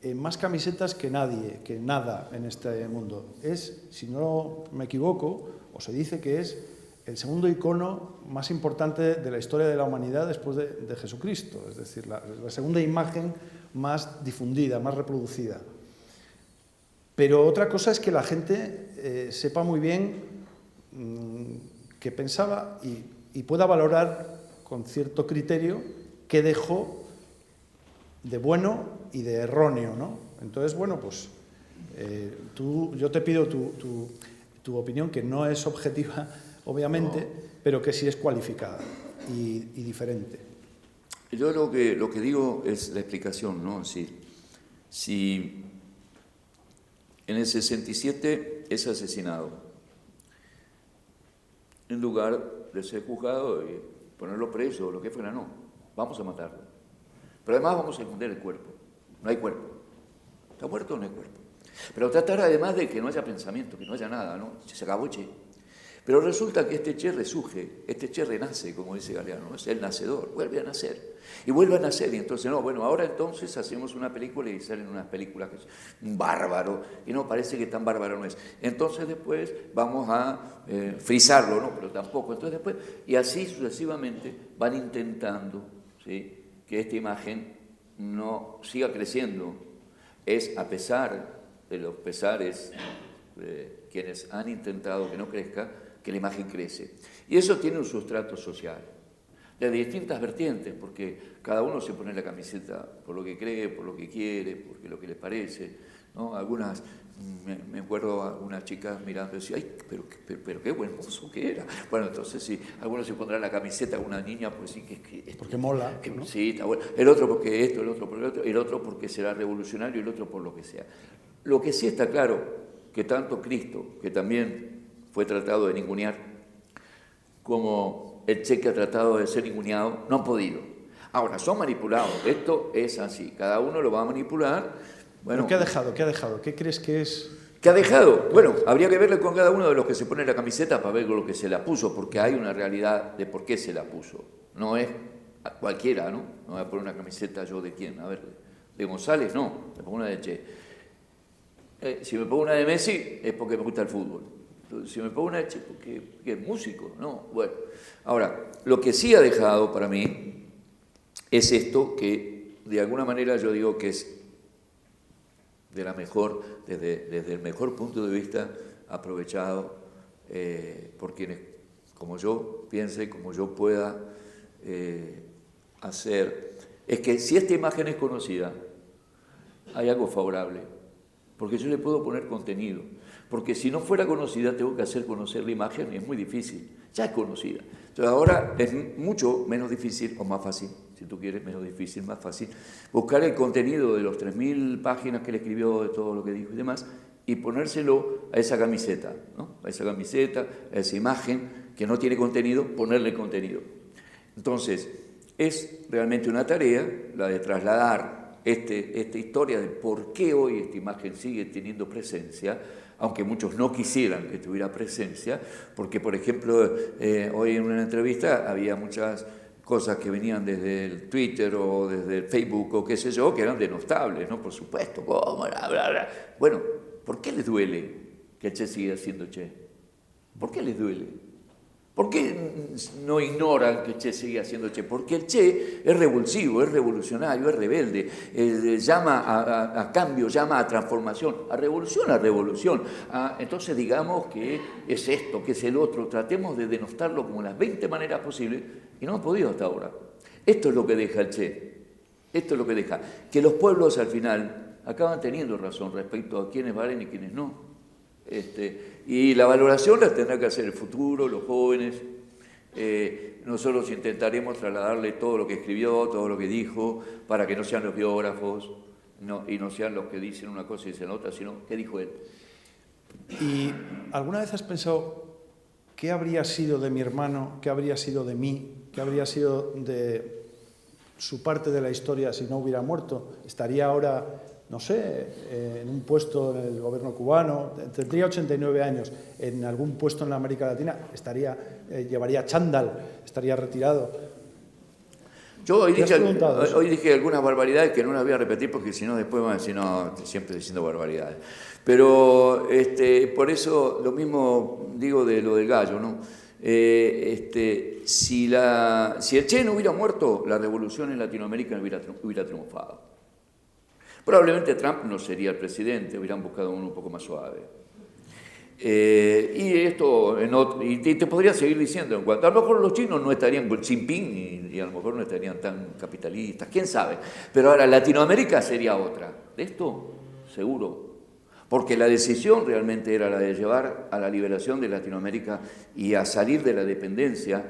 en más camisetas que nadie, que nada en este mundo. Es, si no me equivoco, o se dice que es el segundo icono más importante de la historia de la humanidad después de Jesucristo. Es decir, la segunda imagen más difundida, más reproducida. Pero otra cosa es que la gente sepa muy bien qué pensaba y pueda valorar con cierto criterio qué dejó de bueno y de erróneo, ¿no? Entonces, bueno, pues yo te pido tu opinión, que no es objetiva, obviamente, pero que sí es cualificada y diferente. Yo lo que digo es la explicación, ¿no? Si en el 67 es asesinado, en lugar de ser juzgado y ponerlo preso o lo que fuera, no, vamos a matarlo. Pero además vamos a esconder el cuerpo. No hay cuerpo. ¿Está muerto o no hay cuerpo? Pero tratar además de que no haya pensamiento, que no haya nada, ¿no? Se acabó Che. Pero resulta que este Che resurge, este Che renace, como dice Galeano, es el nacedor, vuelve a nacer. Y vuelve a nacer, y entonces, no, bueno, ahora entonces hacemos una película y salen unas películas que es un bárbaro, y no, parece que tan bárbaro no es. Entonces después vamos a frizarlo, ¿no? Pero tampoco. Entonces después, y así sucesivamente van intentando, ¿sí?, que esta imagen no siga creciendo. Es a pesar de los pesares de quienes han intentado que no crezca, que la imagen crece. Y eso tiene un sustrato social, de distintas vertientes, porque cada uno se pone la camiseta por lo que cree, por lo que quiere, porque lo que le parece, ¿no? Algunas, me acuerdo a algunas chicas mirando y decían, ay, pero qué buen mozo que era. Bueno, entonces sí, algunos se pondrán la camiseta a una niña, pues sí, que porque mola, que, ¿no? Sí, está bueno. El otro porque esto, el otro porque el otro, el otro porque será revolucionario, el otro por lo que sea. Lo que sí está claro, que tanto Cristo, que también fue tratado de ningunear, como el Che, que ha tratado de ser ninguneado, no han podido. Ahora, son manipulados. Esto es así. Cada uno lo va a manipular. Bueno, ¿Pero qué ha dejado? ¿Qué ha dejado? ¿Qué crees que es? ¿Qué ha dejado? Bueno, habría que verle con cada uno de los que se pone la camiseta para ver lo que se la puso, porque hay una realidad de por qué se la puso. No es cualquiera, ¿no? No voy a poner una camiseta yo de quién. A ver, de González, no. Me pongo una de Che. Si me pongo una de Messi es porque me gusta el fútbol. Si me pongo una de Che porque es músico, ¿no? Bueno, ahora, lo que sí ha dejado para mí es esto que de alguna manera yo digo que es de la mejor, desde el mejor punto de vista aprovechado por quienes, como yo piense, como yo pueda hacer, es que si esta imagen es conocida, hay algo favorable, porque yo le puedo poner contenido, porque si no fuera conocida tengo que hacer conocer la imagen y es muy difícil, ya es conocida. Entonces ahora es mucho menos difícil, o más fácil, si tú quieres, menos difícil, más fácil, buscar el contenido de los 3.000 páginas que él escribió, de todo lo que dijo y demás, y ponérselo a esa camiseta, ¿no? A esa camiseta, a esa imagen que no tiene contenido, ponerle contenido. Entonces, es realmente una tarea la de trasladar esta historia de por qué hoy esta imagen sigue teniendo presencia, aunque muchos no quisieran que tuviera presencia, porque, por ejemplo, hoy en una entrevista había muchas cosas que venían desde el Twitter o desde el Facebook o qué sé yo, que eran denostables, ¿no? Por supuesto, ¿cómo? Bla, bla, bla. Bueno, ¿por qué les duele que el Che siga siendo Che? ¿Por qué les duele? ¿Por qué no ignoran que el Che siga siendo Che? Porque el Che es revulsivo, es revolucionario, es rebelde, llama a cambio, llama a transformación, a revolución, entonces digamos que es esto, que es el otro, tratemos de denostarlo como las 20 maneras posibles y no hemos podido hasta ahora. Esto es lo que deja el Che, esto es lo que deja, que los pueblos al final acaban teniendo razón respecto a quiénes valen y quiénes no. Y la valoración la tendrá que hacer el futuro, los jóvenes. Nosotros intentaremos trasladarle todo lo que escribió, todo lo que dijo, para que no sean los biógrafos y no sean los que dicen una cosa y dicen otra, sino qué dijo él. ¿Y alguna vez has pensado qué habría sido de mi hermano, qué habría sido de mí, qué habría sido de su parte de la historia si no hubiera muerto? ¿Estaría ahora no sé, en un puesto en el gobierno cubano, tendría 89 años, en algún puesto en la América Latina, llevaría chándal, estaría retirado. Yo hoy dije algunas barbaridades que no las voy a repetir porque si no después van a decir, no, siempre diciendo barbaridades. Pero por eso lo mismo digo de lo del gallo, ¿no? Si el Che no hubiera muerto, la revolución en Latinoamérica no hubiera triunfado. Probablemente Trump no sería el presidente, hubieran buscado uno un poco más suave. Y te podría seguir diciendo, en cuanto a lo mejor los chinos no estarían con Xi Jinping y a lo mejor no estarían tan capitalistas, quién sabe. Pero ahora Latinoamérica sería otra. De esto, seguro. Porque la decisión realmente era la de llevar a la liberación de Latinoamérica y a salir de la dependencia,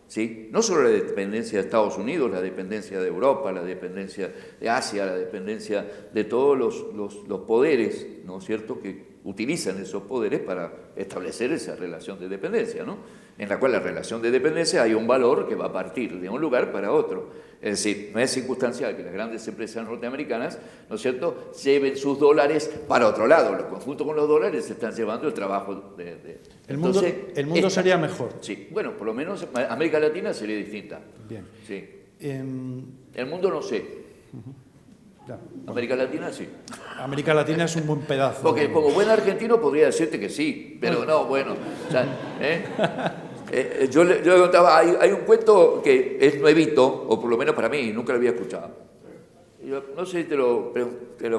¿sí? No solo la dependencia de Estados Unidos, la dependencia de Europa, la dependencia de Asia, la dependencia de todos los poderes, ¿no es cierto?, que utilizan esos poderes para establecer esa relación de dependencia, ¿no? En la cual la relación de dependencia hay un valor que va a partir de un lugar para otro. Es decir, no es circunstancial que las grandes empresas norteamericanas, ¿no es cierto?, lleven sus dólares para otro lado. Junto con los dólares se están llevando el trabajo El mundo sería mejor. Sí, bueno, por lo menos América Latina sería distinta. Bien. Sí. El mundo no sé. Ya. América Latina sí. América Latina es un buen pedazo. Porque como buen argentino podría decirte que sí, pero no, bueno. O sea, yo le contaba, hay un cuento que es nuevito, o por lo menos para mí, nunca lo había escuchado. Yo, no sé si te lo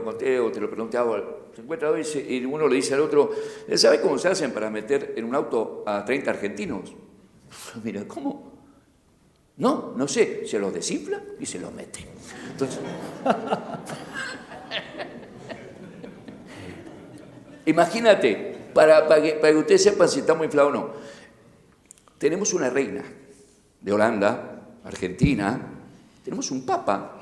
conté o te lo pregunté a vos. Se encuentra hoy y uno le dice al otro, ¿sabes cómo se hacen para meter en un auto a 30 argentinos? Mira, ¿cómo? No sé, se los desinfla y se los mete. Entonces, imagínate, para que ustedes sepan si estamos inflados o no. Tenemos una reina de Holanda, Argentina, tenemos un papa,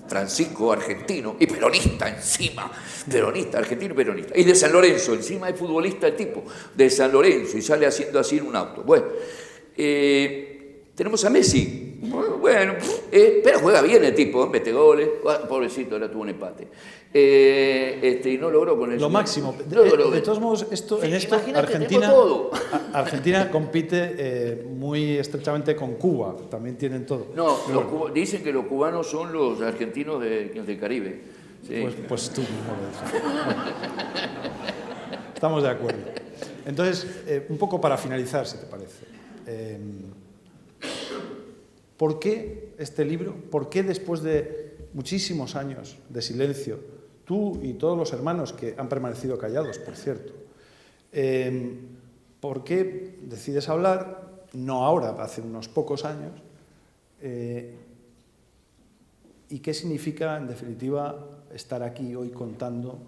Francisco, argentino, y peronista encima, peronista, argentino y peronista. Y de San Lorenzo, encima es futbolista el tipo, de San Lorenzo, y sale haciendo así en un auto. Bueno, tenemos a Messi. Bueno, pero juega bien el tipo, mete goles, pobrecito, ahora tuvo un empate. Y no logró con eso. Lo máximo. De todos modos, en esto Argentina compite muy estrechamente con Cuba, también tienen todo. No, dicen que los cubanos son los argentinos del Caribe. Sí. Pues tú mismo lo dices. Estamos de acuerdo. Entonces, un poco para finalizar, si te parece. ¿Por qué este libro? ¿Por qué después de muchísimos años de silencio, tú y todos los hermanos que han permanecido callados, por cierto, por qué decides hablar, no ahora, hace unos pocos años, y qué significa, en definitiva, estar aquí hoy contando?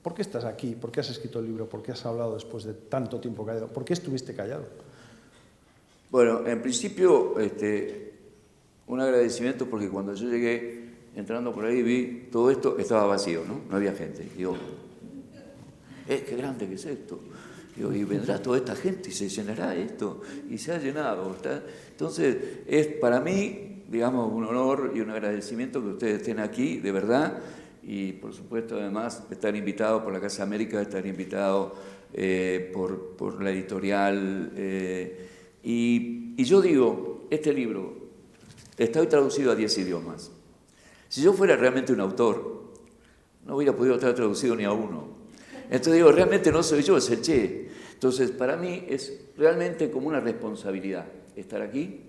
¿Por qué estás aquí? ¿Por qué has escrito el libro? ¿Por qué has hablado después de tanto tiempo callado? ¿Por qué estuviste callado? Bueno, en principio, un agradecimiento porque cuando yo llegué, entrando por ahí, vi todo esto, estaba vacío, ¿no? No había gente. Digo, qué grande que es esto. Digo, y vendrá toda esta gente y se llenará esto. Y se ha llenado. Entonces, es para mí, digamos, un honor y un agradecimiento que ustedes estén aquí, de verdad. Y, por supuesto, además, estar invitados por la Casa América, estar invitados por la editorial. Y yo digo, este libro está hoy traducido a 10 idiomas. Si yo fuera realmente un autor, no hubiera podido estar traducido ni a uno. Entonces digo, realmente no soy yo, es el Che. Entonces, para mí es realmente como una responsabilidad estar aquí,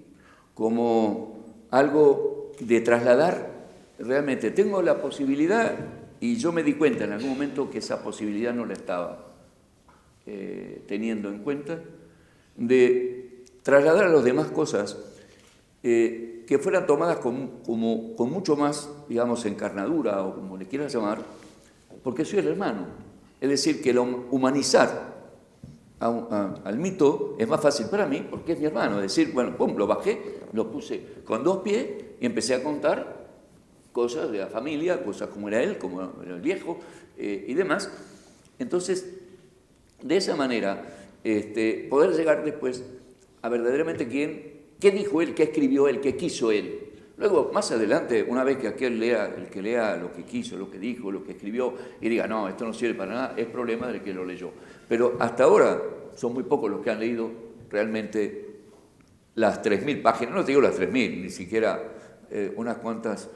como algo de trasladar. Realmente tengo la posibilidad, y yo me di cuenta en algún momento que esa posibilidad no la estaba teniendo en cuenta, de trasladar a los demás cosas que fueran tomadas con mucho más, digamos, encarnadura o como le quieras llamar, porque soy el hermano. Es decir, que humanizar al mito es más fácil para mí porque es mi hermano. Es decir, bueno, pum, lo bajé, lo puse con 2 pies y empecé a contar cosas de la familia, cosas como era él, como era el viejo y demás. Entonces, de esa manera, poder llegar después a verdaderamente qué dijo él, qué escribió él, qué quiso él. Luego, más adelante, una vez que el que lea lo que quiso, lo que dijo, lo que escribió, y diga, no, esto no sirve para nada, es problema del que lo leyó. Pero hasta ahora son muy pocos los que han leído realmente las 3.000 páginas, no te digo las 3.000, ni siquiera unas cuantas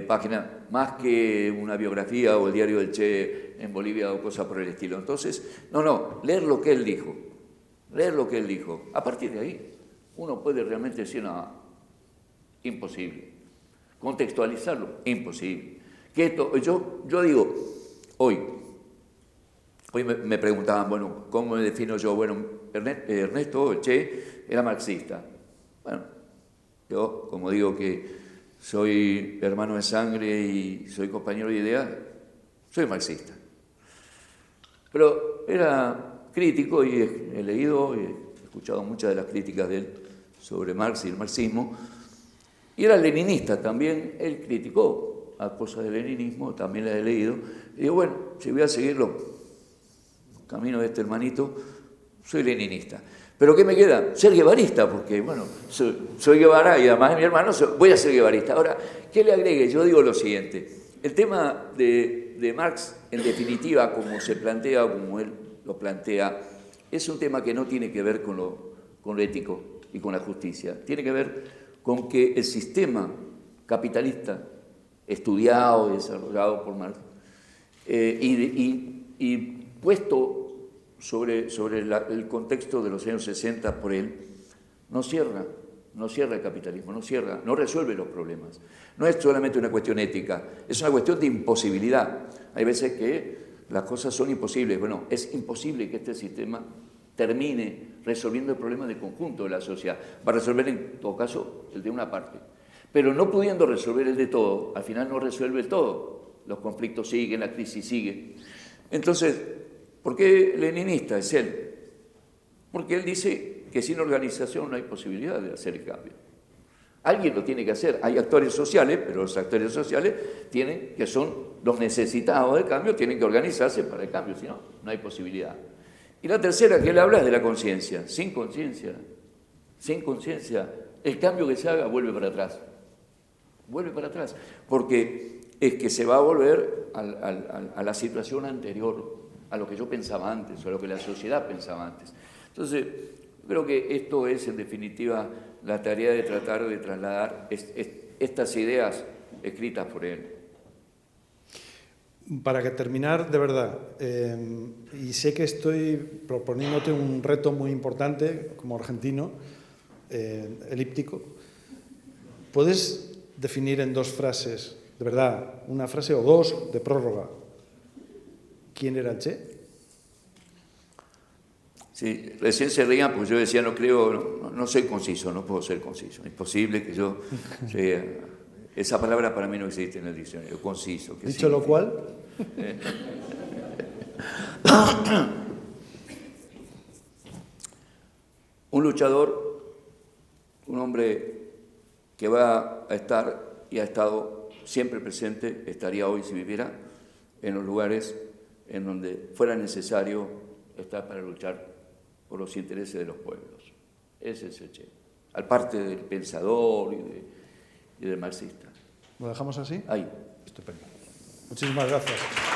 páginas, más que una biografía o el diario del Che en Bolivia o cosas por el estilo. Entonces, leer lo que él dijo, leer lo que él dijo. A partir de ahí, uno puede realmente decir, no, imposible. Contextualizarlo, imposible. Que esto, yo digo, hoy me preguntaban, bueno, ¿cómo me defino yo? Bueno, Ernesto Che era marxista. Bueno, yo, como digo que soy hermano de sangre y soy compañero de ideas, soy marxista. Pero era crítico y he leído y he escuchado muchas de las críticas de él sobre Marx y el marxismo. Y era leninista también, él criticó a cosas del leninismo, también las he leído. Y digo, bueno, si voy a seguir los caminos de este hermanito, soy leninista. ¿Pero qué me queda? Ser guevarista, porque, bueno, soy Guevara y además de mi hermano voy a ser guevarista. Ahora, ¿qué le agregue? Yo digo lo siguiente. El tema de Marx, en definitiva, como se plantea, como él lo plantea, es un tema que no tiene que ver con lo ético y con la justicia. Tiene que ver con que el sistema capitalista, estudiado y desarrollado por Marx, y puesto sobre el contexto de los años 60 por él, no cierra el capitalismo, no resuelve los problemas. No es solamente una cuestión ética, es una cuestión de imposibilidad. Hay veces que las cosas son imposibles. Bueno, es imposible que este sistema termine resolviendo el problema del conjunto de la sociedad. Va a resolver en todo caso el de una parte. Pero no pudiendo resolver el de todo, al final no resuelve el todo. Los conflictos siguen, la crisis sigue. Entonces, ¿por qué leninista es él? Porque él dice que sin organización no hay posibilidad de hacer el cambio. Alguien lo tiene que hacer. Hay actores sociales, pero los actores sociales que son los necesitados del cambio, tienen que organizarse para el cambio, si no, no hay posibilidad. Y la tercera que él habla es de la conciencia. Sin conciencia, el cambio que se haga vuelve para atrás. Vuelve para atrás, porque es que se va a volver a la situación anterior, a lo que yo pensaba antes, o a lo que la sociedad pensaba antes. Entonces, creo que esto es, en definitiva, la tarea de tratar de trasladar estas ideas escritas por él. Para que terminar, de verdad, y sé que estoy proponiéndote un reto muy importante como argentino, elíptico, ¿puedes definir en 2 frases, de verdad, una frase o 2 de prórroga, quién era el Che? Sí, recién se reían porque yo decía, no soy conciso, no puedo ser conciso. Es posible que yo sea... Esa palabra para mí no existe en el diccionario, conciso. Dicho lo cual... Un luchador, un hombre que va a estar y ha estado siempre presente, estaría hoy si viviera en los lugares en donde fuera necesario estar para luchar por los intereses de los pueblos. Ese es el Che, al parte del pensador y del marxista. ¿Lo dejamos así? Ahí. Estupendo. Muchísimas gracias.